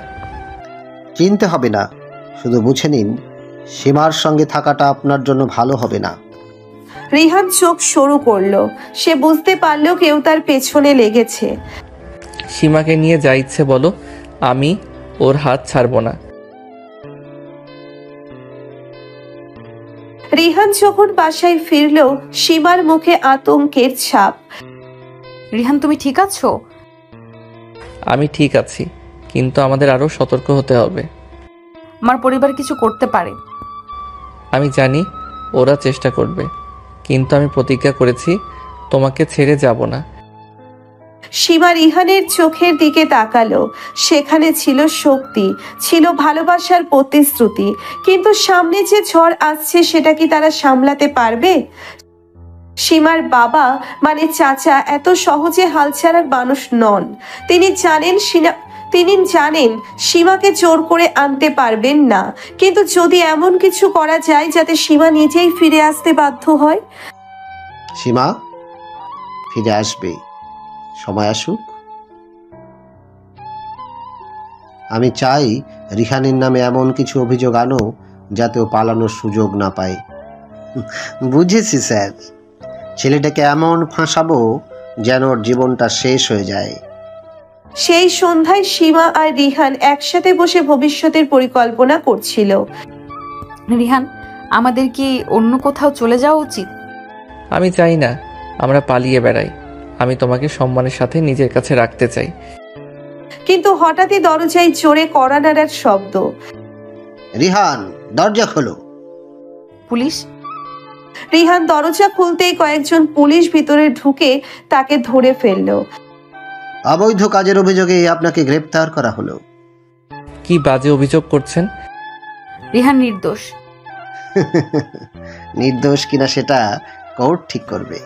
চিনতে হবে না, শুধু বুঝে নিন সীমার সঙ্গে থাকাটা আপনার জন্য ভালো হবে না। রিহান চোখ সরু করলো। সে বুঝতে পারলো কেউ তার পেছনে লেগেছে। সীমাকে নিয়ে যা ইচ্ছে বলো, আমি ওর হাত ছাড়বো না। রিহান যখন বাসায় ফিরলো, সীমার মুখে আতঙ্কের ছাপ। রিহান, তুমি ঠিক আছো? আমি ঠিক আছি, কিন্তু আমাদের আরো সতর্ক হতে হবে। আমার পরিবার কিছু করতে পারে। আমি জানি ওরা চেষ্টা করবে, কিন্তু আমি প্রতিজ্ঞা করেছি তোমাকে ছেড়ে যাব না। সীমা রিহানের চোখের দিকে তাকালো। সেখানে ছিল শক্তি, ছিল ভালোবাসার প্রতিশ্রুতি। কিন্তু সামনে যে ঝড় আসছে সেটা কি তারা সামলাতে পারবে? সীমার বাবা মানে চাচা এত সহজে হাল ছাড়ার মানুষ নন। তিনি জানেন সীমাকে জোর করে আনতে পারবেন না, কিন্তু যদি এমন কিছু করা যায় যাতে সীমা নিজেই ফিরে আসতে বাধ্য হয়। সীমা ফিরে আসবে, সময় আসুক। আমি চাই রিহানের নামে এমন কিছু অভিযোগ আনো যাতে ও পালানোর সুযোগ না পায়। বুঝেছি স্যার, ছেলেটাকে এমন ফাঁসাবো যেন ওর জীবনটা শেষ হয়ে যায়। সেই সন্ধ্যায় সীমা আর রিহান একসাথে বসে ভবিষ্যতের পরিকল্পনা করছিল। রিহান, আমাদের কি অন্য কোথাও চলে যাওয়া উচিত? আমি চাই না আমরা পালিয়ে বেড়াই। আমি তোমাকে সম্মানের সাথে নিজের কাছে রাখতে চাই। কিন্তু হঠাৎই দরজায় জোরে কড়া নাড়ার শব্দ। রিহান, দরজা খোলো। পুলিশ? রিহান দরজা খুলতেই কয়েকজন পুলিশ ভিতরে ঢুকে তাকে ধরে ফেললো। অবৈধ কাজের অভিযোগে আপনাকে গ্রেপ্তার করা হলো। কি বাজে অভিযোগ করছেন? রিহান নির্দোষ। নির্দোষ কিনা সেটা কোর্ট ঠিক করবে।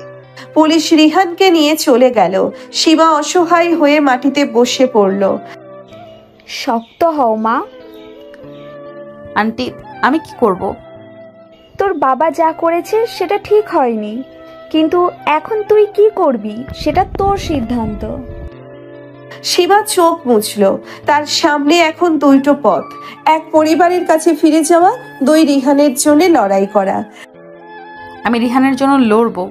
পুলিশ রিহানকে নিয়ে চলে গেল। সীমা অসহায় হয়ে মাটিতে বসে পড়ল। শক্ত হও মা। আন্টি, আমি কি করব? তোর বাবা যা করেছে সেটা ঠিক হয়নি, কিন্তু এখন তুই কি করবি সেটা তোর সিদ্ধান্ত। সীমা চোখ মুছল। তার সামনে এখন দুটো পথ, এক পরিবারের কাছে ফিরে যাওয়া, দুই রিহানের জন্য লড়াই করা। আমি রিহানের জন্য লড়বো।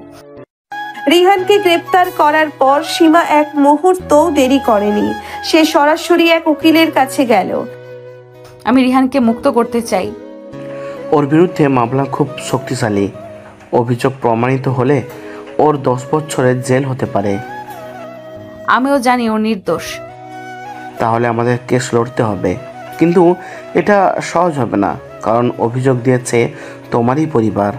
রিহানকে গ্রেপ্তার করার পর সীমা এক মুহূর্তও দেরি করেনি। সে সরাসরি এক উকিলের কাছে গেল। আমি রিহানকে মুক্ত করতে চাই। ওর বিরুদ্ধে মামলা খুব শক্তিশালী। অভিযোগ প্রমাণিত হলে ওর 10 বছরের জেল হতে পারে। আমিও জানি ও নির্দোষ। তাহলে আমাদের কেস লড়তে হবে, কিন্তু এটা সহজ হবে না, কারণ অভিযোগ দিয়েছে তোমারই পরিবার।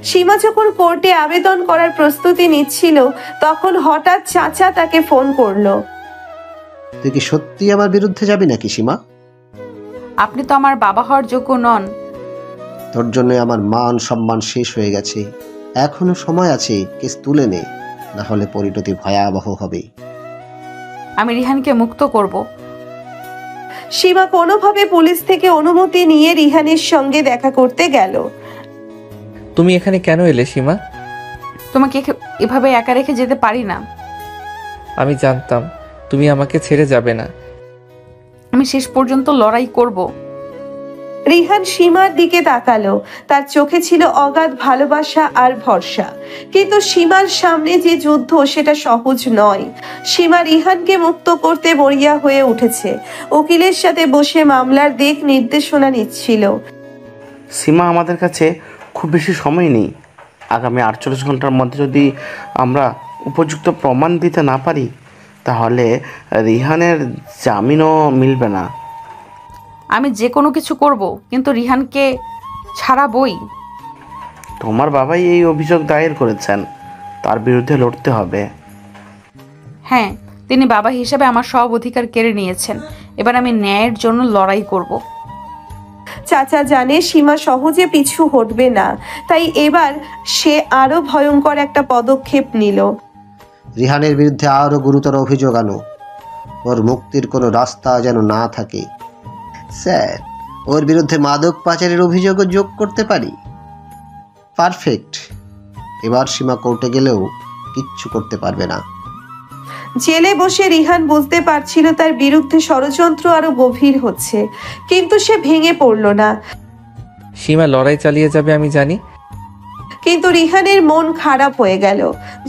সীমা যখন কোর্টে আবেদন করার প্রস্তুতি নিচ্ছিল তখন হঠাৎ চাচা তাকে ফোন করলো। তুই কি সত্যি আমার বিরুদ্ধে যাবি নাকি সীমা? আপনি তো আমার বাবা হওয়ার যোগ্য নন। তোর জন্য আমার মান সম্মান শেষ হয়ে গেছে। এখনো সময় আছে, কেস তুলে নে, না হলে পরিণতি ভয়াবহ হবে। আমি রিহানকে মুক্ত করব। সীমা কোনোভাবে পুলিশ থেকে অনুমতি নিয়ে রিহানের সঙ্গে দেখা করতে গেল। তুমি এখানে কেন এলে সীমা? তোমাকে এভাবে একা রেখে যেতে পারি না। আমি জানতাম তুমি আমাকে ছেড়ে যাবে না। আমি শেষ পর্যন্ত লড়াই করব। রিহান সীমার দিকে তাকালো। তার চোখে ছিল অগাধ ভালোবাসা আর ভরসা। কিন্তু সীমার সামনে যে যুদ্ধ সেটা সহজ নয়। সীমা রিহানকে মুক্ত করতে মরিয়া হয়ে উঠেছে। উকিলের সাথে বসে মামলার দিক নির্দেশনা নিচ্ছিল। সীমা, আমাদের কাছে খুব বেশি সময় নেই। আগামী 48 ঘন্টার মধ্যে যদি আমরা উপযুক্ত প্রমাণ দিতে না পারি তাহলে রিহানের জামিনও মিলবে না। আমি যে কোনো কিছু করব, কিন্তু রিহানকে ছাড়াবই। তোমার বাবাই এই অভিযোগ দায়ের করেছেন, তার বিরুদ্ধে লড়তে হবে। হ্যাঁ, তিনি বাবা হিসেবে আমার সব অধিকার কেড়ে নিয়েছেন। এবার আমি ন্যায়ের জন্য লড়াই করব। চাচা জানে সীমা সহজে পিছু হটবে না, তাই এবার সে আরো ভয়ঙ্কর একটা পদক্ষেপ নিল। রিহানের বিরুদ্ধে আরো গুরুতর অভিযোগ আনো। ওর মুক্তির কোনো রাস্তা যেন না থাকে। স্যার, ওর বিরুদ্ধে মাদক পাচারের অভিযোগও যোগ করতে পারি। পারফেক্ট। এবার সীমা কোর্টে গেলেও কিচ্ছু করতে পারবে না। জেলে বসে রিহান বুঝতে পারছিল তার বিরুদ্ধে ষড়যন্ত্র আরো গভীর হচ্ছে, কিন্তু সে ভেঙে পড়ল না। সীমা লড়াই চালিয়ে যাবে আমি জানি। কিন্তু রিহানের মন খারাপ হয়ে গেল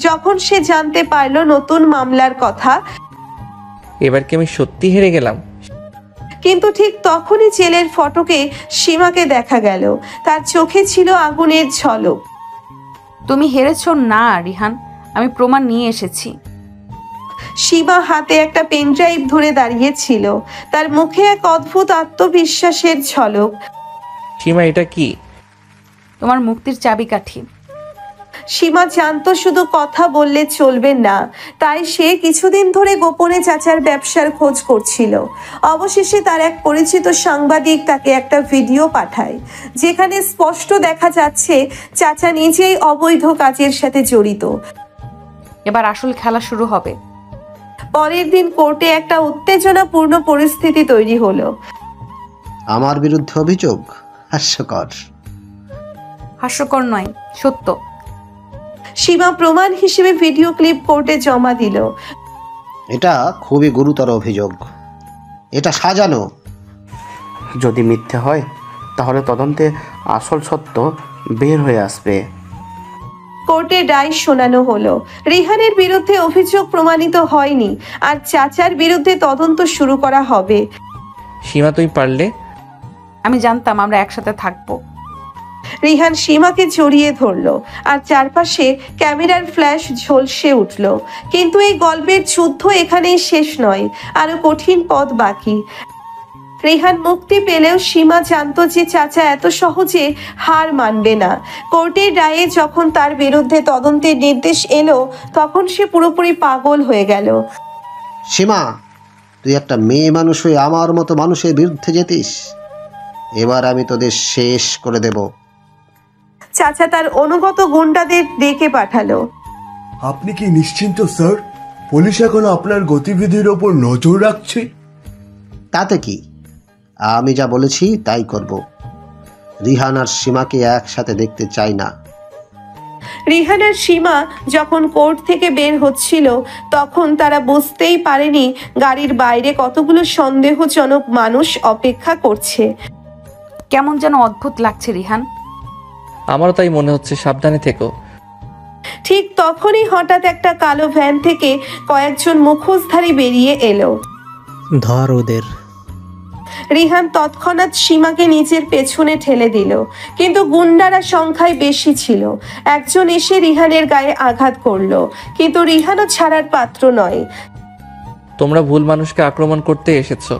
যখন সে জানতে পারলো নতুন মামলার কথা। এবার কি আমি সত্যি হেরে গেলাম? কিন্তু ঠিক তখনই জেলের ফটকে সীমাকে দেখা গেল। তার চোখে ছিল আগুনের ঝলক। তুমি হেরেছো না রিহান, আমি প্রমাণ নিয়ে এসেছি। সীমা হাতে একটা পেনড্রাইভ ধরে দাঁড়িয়েছিল, তার মুখে এক অদ্ভুত আত্মবিশ্বাসের ঝলক। সীমা, এটা কি? তোমার মুক্তির চাবিকাঠি। সীমা জানতো শুধু কথা বললে চলবে না, তাই সে কিছুদিন ধরে গোপনে চাচার ব্যবসার খোঁজ করছিল। অবশেষে তার এক পরিচিত সাংবাদিক তাকে একটা ভিডিও পাঠায়, যেখানে স্পষ্ট দেখা যাচ্ছে চাচা নিজেই অবৈধ কাজের সাথে জড়িত। এবার আসল খেলা শুরু হবে। পরের দিন কোর্টে একটা উত্তেজনাপূর্ণ পরিস্থিতি তৈরি হলো। আমার বিরুদ্ধে অভিযোগ? হাস্যকর। হাস্যকর নয়, সত্য। সীমা প্রমাণ হিসেবে ভিডিও ক্লিপ কোর্টে জমা দিল। এটা খুবই গুরুতর অভিযোগ। এটা সাজানো। যদি মিথ্যে হয় তাহলে তদন্তে আসল সত্য বের হয়ে আসবে। কোর্টে রায় শোনানো হলো। রিহানের বিরুদ্ধে অভিযোগ প্রমাণিত হয়নি, আর চাচার বিরুদ্ধে তদন্ত শুরু করা হবে। সীমা, তুই পারলে। আমি জানতাম আমরা একসাথে থাকবো। রিহান সীমাকে জড়িয়ে ধরলো, আর চারপাশে ক্যামেরার ফ্ল্যাশ ঝলসে উঠল। কিন্তু এই গল্পের যুদ্ধ এখানেই শেষ নয়, আরো কঠিন পথ বাকি। রিহান মুক্তি পেলেও সীমা জানতো যে চাচা এত সহজে হার মানবে না। কোর্টের রায়ে যখন তার বিরুদ্ধে তদন্তের নির্দেশ এলো, তখন সে পুরোপুরি পাগল হয়ে গেল। সীমা, তুই একটা মেয়ে মানুষ হয়ে আমার মতো মানুষের বিরুদ্ধে যেতিস? এবার আমি তোদের শেষ করে দেব। চাচা তার অনুগত গুন্ডাদের ডেকে পাঠালো। আপনি কি নিশ্চিন্ত স্যার? পুলিশ এখন আপনার গতিবিধির ওপর নজর রাখছে। তাতে কি, আমি যা বলেছি তাই করব। রিহান আর সীমাকে একসাথে দেখতে চাই না। রিহান আর সীমা যখন কোর্ট থেকে বের হচ্ছিল, তখন তারা বুঝতেই পারেনি গাড়ির বাইরে কতগুলো সন্দেহজনক মানুষ অপেক্ষা করছে। কেমন যেন অদ্ভুত লাগছে রিহান। আমারও তাই মনে হচ্ছে, সাবধানে থেকো। ঠিক তখনই হঠাৎ একটা কালো ভ্যান থেকে কয়েকজন মুখোশধারী বেরিয়ে এলো। ধর ওদের। রিহান তৎক্ষণাৎ সীমাকে নিজের পেছনে ঠেলে দিল, কিন্তু গুন্ডারা সংখ্যায় বেশি ছিল। একজন এসে রিহানের গায়ে আঘাত করলো, কিন্তু রিহানও ছাড়ার পাত্র নয়। তোমরা ভুল মানুষকে আক্রমণ করতে এসেছো।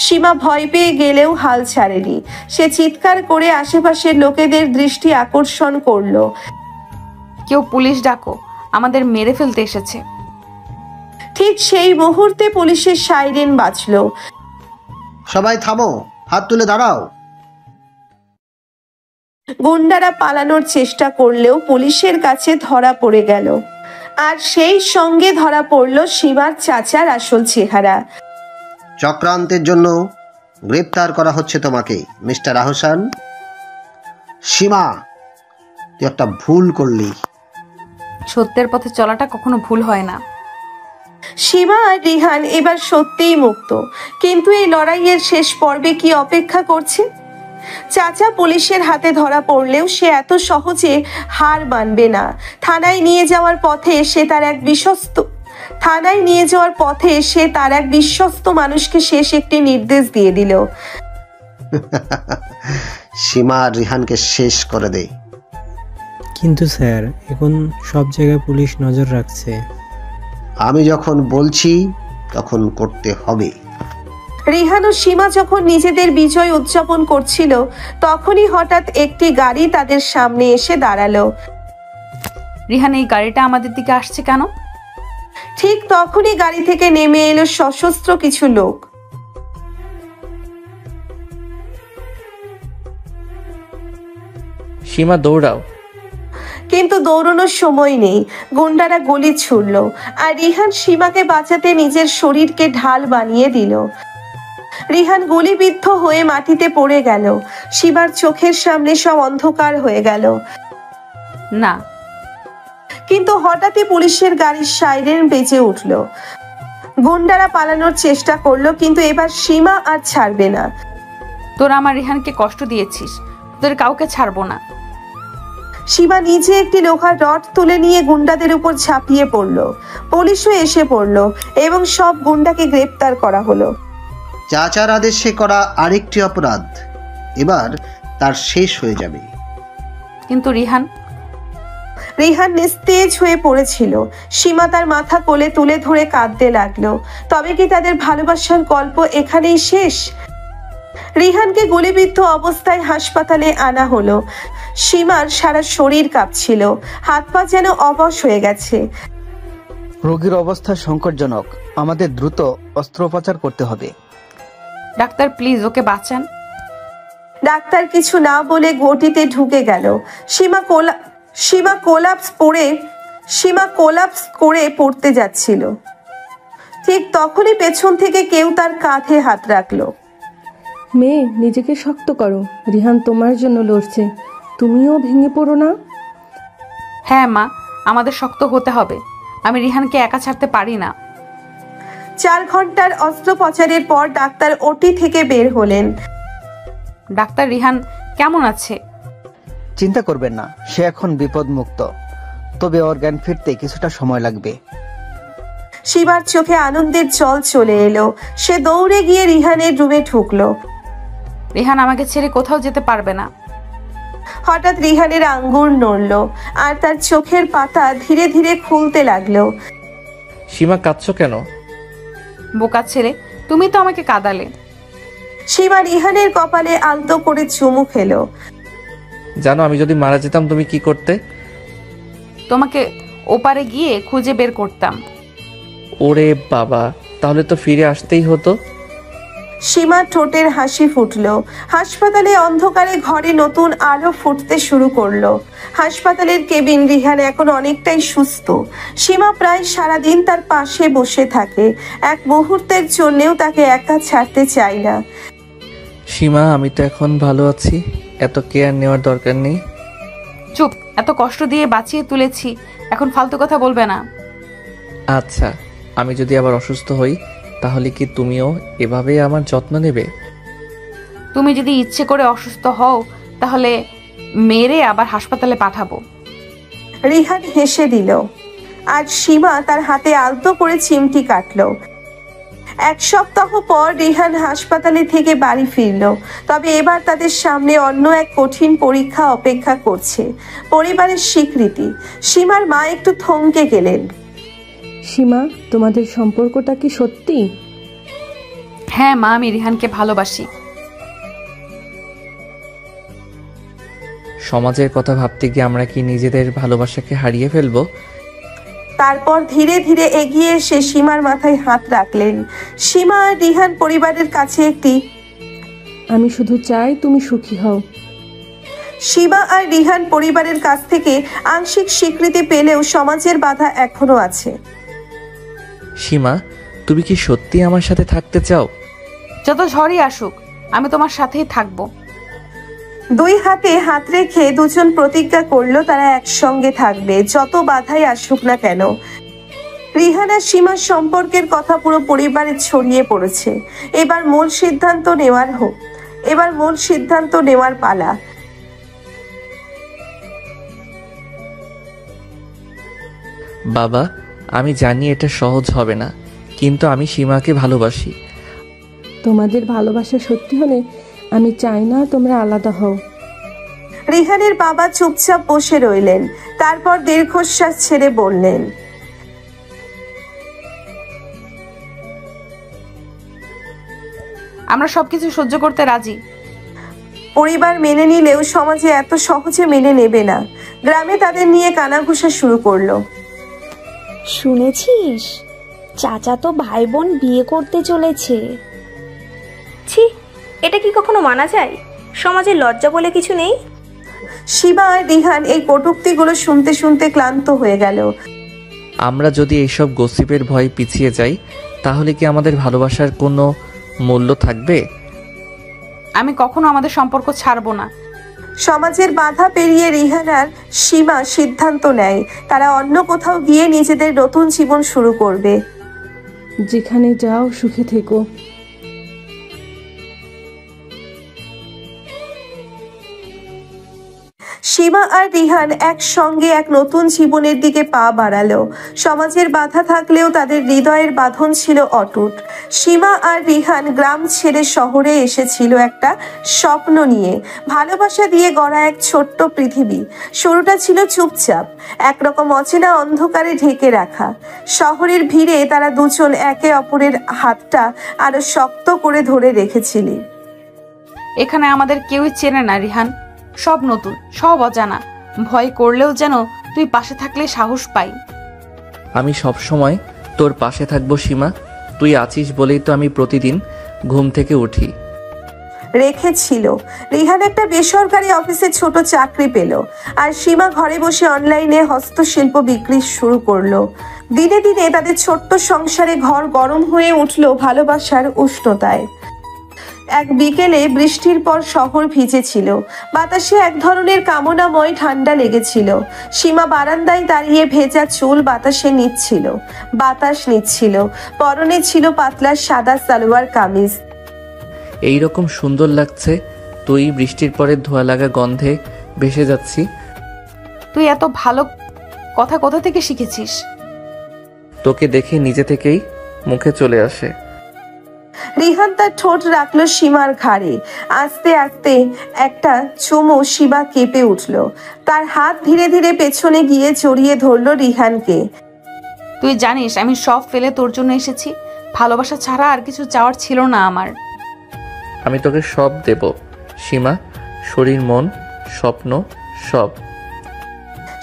সীমা ভয় পেয়ে গেলেও হাল ছাড়েনি। সে চিৎকার করে আশেপাশের লোকেদের দৃষ্টি আকর্ষণ করলো। কেউ পুলিশ ডাকো, আমাদের মেরে ফেলতে এসেছে। ঠিক সেই মুহূর্তে পুলিশের সাইরেন বাজলো। সবাই থামো, হাত তুলে দাঁড়াও। গুন্ডারা পালানোর চেষ্টা করলেও পুলিশের কাছে ধরা পড়ে গেল, আর সেই সঙ্গে ধরা পড়ল সীমার চাচার আসল চেহারা। চক্রান্তের জন্য গ্রেপ্তার করা হচ্ছে তোমাকে, মিস্টার আহসান। সীমা, তুই একটা ভুল করলি। সত্যের পথে চলাটা কখনো ভুল হয় না। সীমা আর রিহান এবার সত্যিই মুক্ত, কিন্তু এই লড়াইয়ের শেষ পর্বে কি অপেক্ষা করছে? চাচা পুলিশের হাতে ধরা পড়লেও সে এত সহজে হার মানবে না। থানায় নিয়ে যাওয়ার পথে সে তার এক বিশ্বস্ত মানুষকে শেষ একটি নির্দেশ দিয়ে দিল। সীমা আর রিহানকে শেষ করে দে। কিন্তু স্যার, এখন সব জায়গায় পুলিশ নজর রাখছে। আমি যখন বলছি তখন করতে হবে। রিহান ও সীমা যখন নিজেদের বিজয় উদযাপন করছিল, তখনই হঠাৎ একটি গাড়ি তাদের সামনে এসে দাঁড়ালো। রিহান, এই গাড়িটা আমাদের দিকে আসছে কেন? ঠিক তখনই গাড়ি থেকে নেমে এলো সশস্ত্র কিছু লোক। সীমা, দৌড়াও। কিন্তু দৌড়ানোর সময় নেই। গুন্ডারা গুলি ছুড়ল, আর রিহান সীমাকে বাঁচাতে নিজের শরীরকে ঢাল বানিয়ে দিল। রিহান গুলিবিদ্ধ হয়ে মাটিতে পড়ে গেল। সীমার চোখের সামনে সব অন্ধকার হয়ে গেল। না, কিন্তু হঠাৎই পুলিশের গাড়ির সাইরেন বেজে উঠল। গুন্ডারা পালানোর চেষ্টা করলো, কিন্তু এবার সীমা আর ছাড়বে না। তোরা আমার রিহানকে কষ্ট দিয়েছিস, তোদের কাউকে ছাড়বো না। সীমা নিজে একটি লোহার রড তুলে নিয়ে গুন্ডাদের উপর ঝাঁপিয়ে পড়লো। পুলিশও এসে পড়লো এবং সব গুন্ডাকে গ্রেপ্তার করা হলো। চাচার আদেশে করা আরেকটি অপরাধ এবার তার শেষ হয়ে যাবে। কিন্তু রিহান, রিহান নিস্তেজ হয়ে পড়েছিল। সীমা তার মাথা কোলে তুলে ধরে কাঁদতে লাগলো। তবে কি তাদের ভালোবাসার গল্প এখানেই শেষ? রিহানকে গুলিবিদ্ধ অবস্থায় হাসপাতালে আনা হলো। সীমার সারা শরীর কাঁপছিল, হাত পা যেন অবশ হয়ে গেছে। রোগীর অবস্থা সংকটজনক, আমাদের দ্রুত অস্ত্রোপচার করতে হবে। ডাক্তার প্লিজ ওকে বাঁচান। ডাক্তার কিছু না বলে গটিতে ঢুকে গেল। সীমা কোলাপস করে পড়তে যাচ্ছিল। ঠিক তখনই পেছন থেকে কেউ তার কাঁধে হাত রাখলো। মেয়ে, নিজেকে শক্ত করো, রিহান তোমার জন্য লড়ছে, তুমিও ভেঙে পড়ো না। হ্যাঁ মা, আমাদের শক্ত হতে হবে, আমি রিহানকে একা ছাড়তে পারি না। 4 ঘন্টার অস্ত্রোপচারের পর ডাক্তার ওটি থেকে বের হলেন। ডাক্তার, রিহান কেমন আছে? চিন্তা করবেন না, সে এখন বিপদমুক্ত, তবে ওর জ্ঞান ফিরতে কিছুটা সময় লাগবে। শিবার চোখে আনন্দের জল চলে এলো। সে দৌড়ে গিয়ে রিহানের রুমে ঢুকলো। রিহান আমাকে ছেড়ে কোথাও যেতে পারবে না। হঠাৎ রিহানের আঙ্গুল নড়ল আর তার চোখের পাতা ধীরে ধীরে খুলতে লাগলো। সীমা, কাঁদছো কেন? বোকা ছেলে, তুমি তো আমাকে কাঁদালে। সীমা রিহানের কপালে আলতো করে চুমু খেলো। জানো, আমি যদি মারা যেতাম তুমি কি করতে? তোমাকে ওপারে গিয়ে খুঁজে বের করতাম। ওরে বাবা, তাহলে তো ফিরে আসতেই হতো। সীমার ঠোঁটের হাসি ফুটলো। হাসপাতালে অন্ধকারে ঘরে নতুন আলো ফুটতে শুরু করলো। হাসপাতালের কেবিন। রিহান এখন অনেকটাই সুস্থ। সীমা প্রায় সারাদিন তার পাশে বসে থাকে, এক মুহূর্তের জন্যেও তাকে একা ছাড়তে চায় না। সীমা, আমি তো এখন ভালো আছি, এত কেয়ার নেওয়ার দরকার নেই। চুপ, এত কষ্ট দিয়ে বাঁচিয়ে তুলেছি, এখন ফালতু কথা বলবে না। আচ্ছা, আমি যদি আবার অসুস্থ হই তাহলে কি তুমিও এভাবে আমার যত্ন নেবে? তুমি যদি ইচ্ছে করে অসুস্থ হও তাহলে মেরে আবার হাসপাতালে পাঠাবো। রিহান হেসে দিল আর সীমা তার হাতে আলতো করে চিমটি কাটলো। 1 সপ্তাহ পর রিহান হাসপাতালে থেকে বাড়ি ফিরল। তবে এবার তাদের সামনে অন্য এক কঠিন পরীক্ষা অপেক্ষা করছে, পরিবারের স্বীকৃতি। সীমার মা একটু থমকে গেলেন। সীমা, তোমাদের সম্পর্কটা কি সত্যি? হ্যাঁ মা, আমি রিহানকে ভালোবাসি। সমাজের কথা ভাবতে গিয়ে আমরা কি নিজেদের ভালোবাসাকে হারিয়ে ফেলবো? তারপর ধীরে ধীরে এগিয়ে এসে সীমার মাথায় হাত রাখলেন। সীমা আর রিহান পরিবারের কাছে একটি আমি শুধু চাই তুমি সুখী হও। সীমা আর রিহান পরিবারের কাছ থেকে আংশিক স্বীকৃতি পেলেও সমাজের বাধা এখনো আছে। সীমা, তুমি কি সত্যি আমার সাথে থাকতে চাও? যত ঝড়ই আসুক আমি তোমার সাথেই থাকবো। 2 হাতে হাত রেখে দুজন প্রতিজ্ঞা করলো তারা একসঙ্গে থাকবে, যত বাধাই আসুক না কেন। রিহান আর সীমার সম্পর্কের কথা পুরো পরিবারে ছড়িয়ে পড়েছে। এবার মূল সিদ্ধান্ত নেওয়ার পালা। বাবা, আমি জানি এটা সহজ হবে না, কিন্তু আমি সীমাকে ভালোবাসি। তোমাদের ভালোবাসা সত্যি হলে আমি চাই না তোমরা আলাদা হও। রিহানের বাবা চুপচাপ বসে রইলেন, তারপর দীর্ঘশ্বাস ছেড়ে বললেন, আমরা সবকিছু সহ্য করতে রাজি। পরিবার মেনে নিলেও সমাজে এত সহজে মেনে নেবে না। গ্রামে তাদের নিয়ে কানাঘুষা শুরু করলো। শুনেছিস, চাচা তো ভাই বোন বিয়ে করতে চলেছে। ছি, এটা কি কখনো মানা যায়? সমাজে লজ্জা বলে কিছু নেই। শিবা আর রিহান এই কটূক্তিগুলো শুনতে শুনতে ক্লান্ত হয়ে গেল। আমরা যদি এইসব গসিপের ভয়ে পিছিয়ে যাই তাহলে কি আমাদের ভালোবাসার কোনো মূল্য থাকবে? আমি কখনো আমাদের সম্পর্ক ছাড়বো না। সমাজের বাধা পেরিয়ে রিহান আর সীমা সিদ্ধান্ত নেয় তারা অন্য কোথাও গিয়ে নিজেদের নতুন জীবন শুরু করবে। যেখানে যাও সুখে থেকো। সীমা আর রিহান একসঙ্গে এক নতুন জীবনের দিকে পা বাড়ালো। সমাজের বাধা থাকলেও তাদের হৃদয়ের বাঁধন ছিল অটুট। সীমা আর রিহান গ্রাম ছেড়ে শহরে এসেছিল একটা স্বপ্ন নিয়ে, ভালোবাসা দিয়ে গড়া এক ছোট্ট পৃথিবী। শুরুটা ছিল চুপচাপ, একরকম অচেনা অন্ধকারে ঢেকে রাখা। শহরের ভিড়ে তারা দুজন একে অপরের হাতটা আরো শক্ত করে ধরে রেখেছিলি। এখানে আমাদের কেউই চেনে না রিহান, সব নতুন, সব অজানা। ভয় করলেও যেন তুই পাশে থাকলে সাহস পাই। আমি সব সময় তোর পাশে থাকবো সীমা, তুই আছিস বলেই তো আমি প্রতিদিন ঘুম থেকে উঠি। রেখেছিল। রিহান একটা বেসরকারি অফিসে ছোট চাকরি পেল, আর সীমা ঘরে বসে অনলাইনে হস্তশিল্প বিক্রি শুরু করলো। দিনে দিনে তাদের ছোট্ট সংসারে ঘর গরম হয়ে উঠল ভালোবাসার উষ্ণতায়। এক বিকেলে বৃষ্টির পর শহর ভিজেছিল, বাতাসে এক ধরনের কামনাময় ঠান্ডা লেগেছিল। সীমা বারান্দায় দাঁড়িয়ে ভেজা চুল বাতাসে বাতাস নিচ্ছিল। পরনে ছিল পাতলা সাদা সালোয়ার কামিজ। এইরকম সুন্দর লাগছে, তুই বৃষ্টির পরে ধোয়া লাগা গন্ধে ভেসে যাচ্ছি। তুই এত ভালো কথা কোথা থেকে শিখেছিস? তোকে দেখে নিজে থেকেই মুখে চলে আসে। রিহান তার ঠোঁট রাখলো সীমার ঘাড়ে। আস্তে আস্তে একটা চুমু সীমা কেঁপে উঠল। তার হাত ধীরে ধীরে পেছনে গিয়ে জড়িয়ে ধরলো রিহানকে। তুই জানিস আমি সব ফেলে তোর জন্য এসেছি, ভালোবাসা ছাড়া আর কিছু চাওয়ার ছিল না আমার। আমি তোকে সব দেব সীমা, শরীর, মন, স্বপ্ন, সব।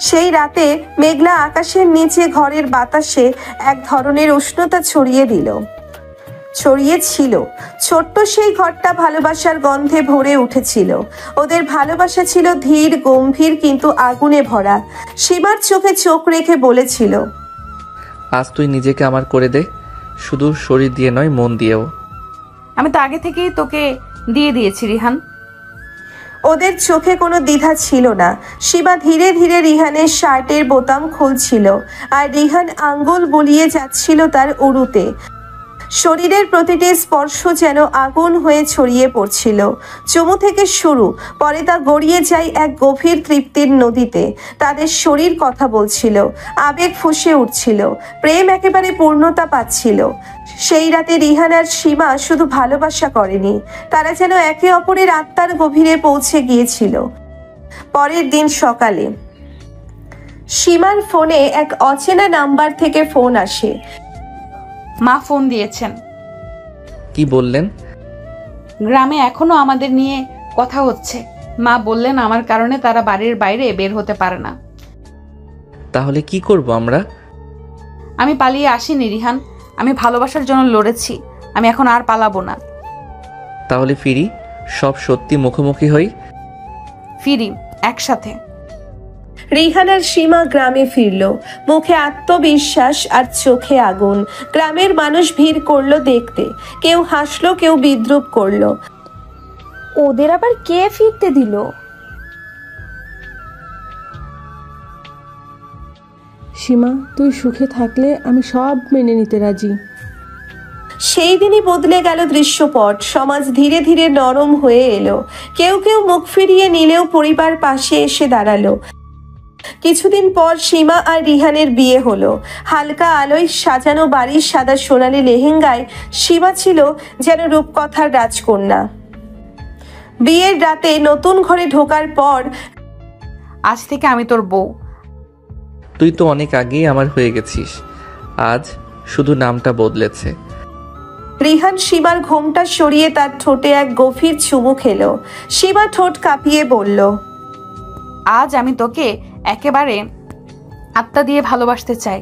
সেই রাতে মেঘলা আকাশের নিচে ঘরের বাতাসে এক ধরনের উষ্ণতা ছড়িয়েছিল। ছোট্ট সেই ঘরটা ভালোবাসার গন্ধে ভরে উঠেছিল। ওদের ভালোবাসা ছিল ধীর, গম্ভীর, কিন্তু আগুনে ভরা। সীমার চোখে চোখ রেখে বলেছিল, আজ তুই নিজেকে আমার করে দে, শুধু শরীর দিয়ে নয়, মন দিয়েও। আমি তো আগে থেকেই তোকে দিয়ে দিয়েছি রিহান। ওদের চোখে কোনো দ্বিধা ছিল না। সীমা ধীরে ধীরে রিহানের শার্টের বোতাম খুলছিল, আর রিহান আঙ্গুল বুলিয়ে যাচ্ছিল তার উরুতে। শরীরের প্রতিটি স্পর্শ যেন আগুন হয়ে ছড়িয়ে পড়ছিল। চুমু থেকে শুরু, পরে তা গড়িয়ে যায় এক গভীর তৃপ্তির নদীতে। তাদের শরীর কথা বলছিল, আবেগ ফুঁসে উঠছিল, প্রেম একেবারে পূর্ণতা পাচ্ছিল। সেই রাতে রিহান আর সীমা শুধু ভালোবাসা করেনি, তারা যেন একে অপরের আত্মার গভীরে পৌঁছে গিয়েছিল। পরের দিন সকালে সীমার ফোনে এক অচেনা নাম্বার থেকে ফোন আসে। মা ফোন দিয়েছেন। কি বললেন? গ্রামে এখনো আমাদের নিয়ে কথা হচ্ছে। মা বললেন আমার কারণে তারা বাড়ির বাইরে বের হতে পারে না। তাহলে কি করব আমরা? আমি পালিয়ে আসিনি রিহান, আমি ভালোবাসার জন্য লড়েছি। আমি এখন আর পালাবো না। তাহলে ফিরি, সব সত্যি মুখোমুখি হই। ফিরি একসাথে। রিহান আর সীমা গ্রামে ফিরল, মুখে আত্মবিশ্বাস আর চোখে আগুন। গ্রামের মানুষ ভিড় করলো দেখতে, কেউ হাসলো, কেউ বিদ্রুপ করলো। ওদের আবার কে ফিরতে দিল? সীমা, তুই সুখে থাকলে আমি সব মেনে নিতে রাজি। সেই দিনই বদলে গেল দৃশ্যপট। সমাজ ধীরে ধীরে নরম হয়ে এলো। কেউ কেউ মুখ ফিরিয়ে নিলেও পরিবার পাশে এসে দাঁড়ালো। কিছুদিন পর সীমা আর রিহানের বিয়ে হলো। হালকা আলোয় সাজানো বাড়ির সাদা সোনালী লেহেঙ্গায় সীমা ছিল যেন রূপকথার রাজকন্যা। বিয়ের রাতে নতুন ঘরে ঢোকার পর, আজ থেকে আমি তোর বউ। তুই তো অনেক আগেই আমার হয়ে গেছিস, আজ শুধু নামটা বদলেছে। রিহান সীমার ঘোমটা সরিয়ে তার ঠোঁটে এক গভীর চুমু খেলো। সীমা ঠোঁট কাঁপিয়ে বলল, আজ আমি তোকে একেবারে আত্মা দিয়ে ভালোবাসতে চাই।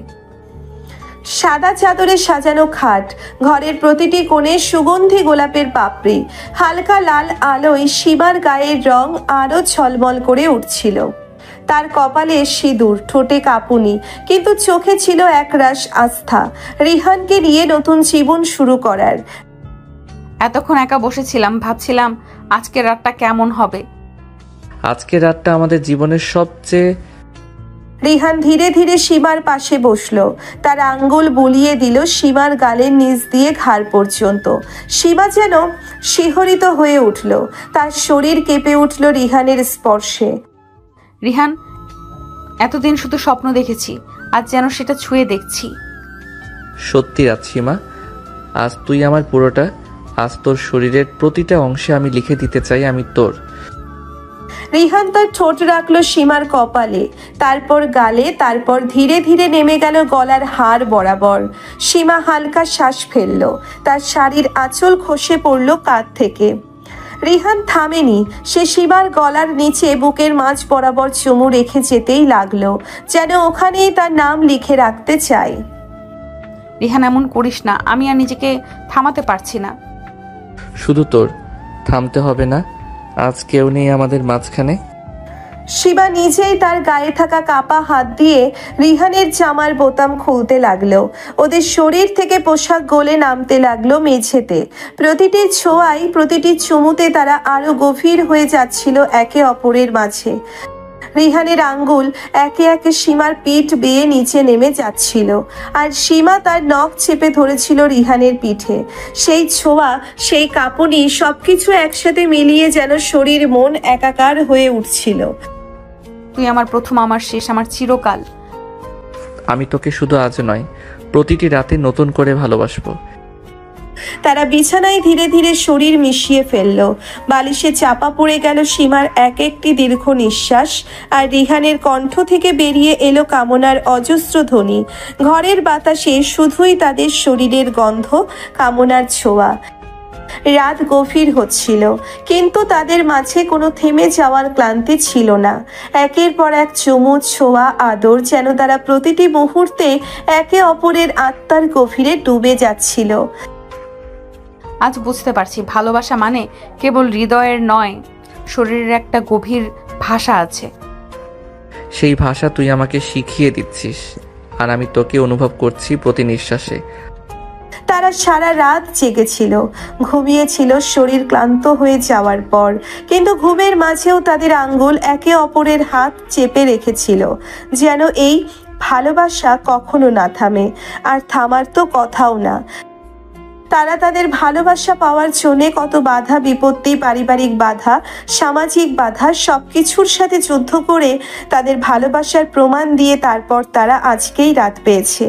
সাদা চাদরে সাজানো খাট, ঘরের প্রতিটি কোণে সুগন্ধি গোলাপের পাপড়ি। হালকা লাল আলোয় সীমার গায়ের রং আরো ঝলমল করে উঠছিল। তার কপালে সিঁদুর, ঠোঁটে কাঁপুনি, কিন্তু চোখে ছিল একরাশ আস্থা, রিহানকে নিয়ে নতুন জীবন শুরু করার। এতক্ষণ একা বসেছিলাম, ভাবছিলাম আজকের রাতটা কেমন হবে। আজকের রাতটা আমাদের জীবনের সবচেয়ে। রিহান ধীরে ধীরে সীমার পাশে বসলো, তার আঙ্গুল বুলিয়ে দিল সীমার গালের নিচ দিয়ে ঘাড় পর্যন্ত। সীমা যেন শিহরিত হয়ে উঠল, তার শরীর কেঁপে উঠল রিহানের স্পর্শে। রিহান, এতদিন শুধু স্বপ্ন দেখেছি, আজ যেন সেটা ছুঁয়ে দেখছি। সত্যি রাত সীমা, আজ তুই আমার পুরোটা। আজ তোর শরীরের প্রতিটা অংশে আমি লিখে দিতে চাই আমি তোর। রিহান তার ঠোঁট রাখলো সীমার কপালে, তারপর গালে, তারপর ধীরে ধীরে নেমে গেল গলার হাড় বরাবর। সীমা হালকা শ্বাস ফেলল, তার শাড়ির আঁচল খসে পড়ল কাঁধ থেকে। রিহান থামেনি, সে সীমার গলার নিচে বুকের মাঝ বরাবর চুমু রেখে যেতেই লাগলো, যেন ওখানেই তার নাম লিখে রাখতে চায়। রিহান, এমন করিস না, আমি আর নিজেকে থামাতে পারছি না। শুধু তোর, থামতে হবে না। আজ কেউ নেই আমাদের মাঝখানে। শিবা নিজেই তার গায়ে থাকা কাপা হাত দিয়ে রিহানের জামার বোতাম খুলতে লাগলো। ওদের শরীর থেকে পোশাক গলে নামতে লাগলো মেঝেতে। প্রতিটি ছোঁয়ায়, প্রতিটি চুমুতে তারা আরো গভীর হয়ে যাচ্ছিল একে অপরের মাঝে। রিহানের আঙ্গুল একে একে সীমার পিঠ বেয়ে নিচে নেমে যাচ্ছিল, আর সীমা তার নখ চেপে ধরেছিল রিহানের পিঠে। সেই ছোঁয়া, সেই কাঁপুনি, সবকিছু একসাথে মিলিয়ে যেন শরীর মন একাকার হয়ে উঠছিল। তুই আমার প্রথম, আমার শেষ, আমার চিরকাল। আমি তোকে শুধু আজ নয়, প্রতিটি রাতে নতুন করে ভালোবাসবো। তারা বিছানায় ধীরে ধীরে শরীর মিশিয়ে ফেলল। বালিশে চাপা পড়ে গেল সীমার এক একটি দীর্ঘ নিঃশ্বাস, আর রিহানের কণ্ঠ থেকে বেরিয়ে এলো কামনার অজস্র ধ্বনি। ঘরের বাতাসে শুধুই তাদের শরীরের গন্ধ, কামনার ছোঁয়া। রাত গভীর হচ্ছিল, কিন্তু তাদের মাঝে কোনো থেমে যাওয়ার ক্লান্তি ছিল না। একের পর এক চুমু, ছোঁয়া, আদর, যেন তারা প্রতিটি মুহূর্তে একে অপরের আত্মার গভীরে ডুবে যাচ্ছিল। আজ বুঝতে পারছি, ভালোবাসা মানে কেবল হৃদয়ের নয়, শরীরের একটা গভীর ভাষা আছে। সেই ভাষা তুই আমাকে শিখিয়ে দিচ্ছিস, আর আমি তোকে অনুভব করছি প্রতি নিঃশ্বাসে। তারা সারা রাত জেগেছিল, ঘুমিয়েছিল শরীর ক্লান্ত হয়ে যাওয়ার পর, কিন্তু ঘুমের মাঝেও তাদের আঙ্গুল একে অপরের হাত চেপে রেখেছিল, যেন এই ভালোবাসা কখনো না থামে, আর থামার তো কথাও না। তারা তাদের ভালোবাসা পাওয়ার জন্য কত বাধা বিপত্তি, পারিবারিক বাধা, সামাজিক বাধা, সবকিছুর সাথে যুদ্ধ করে তাদের ভালোবাসার প্রমাণ দিয়ে তারপর তারা আজকেই রাত পেয়েছে।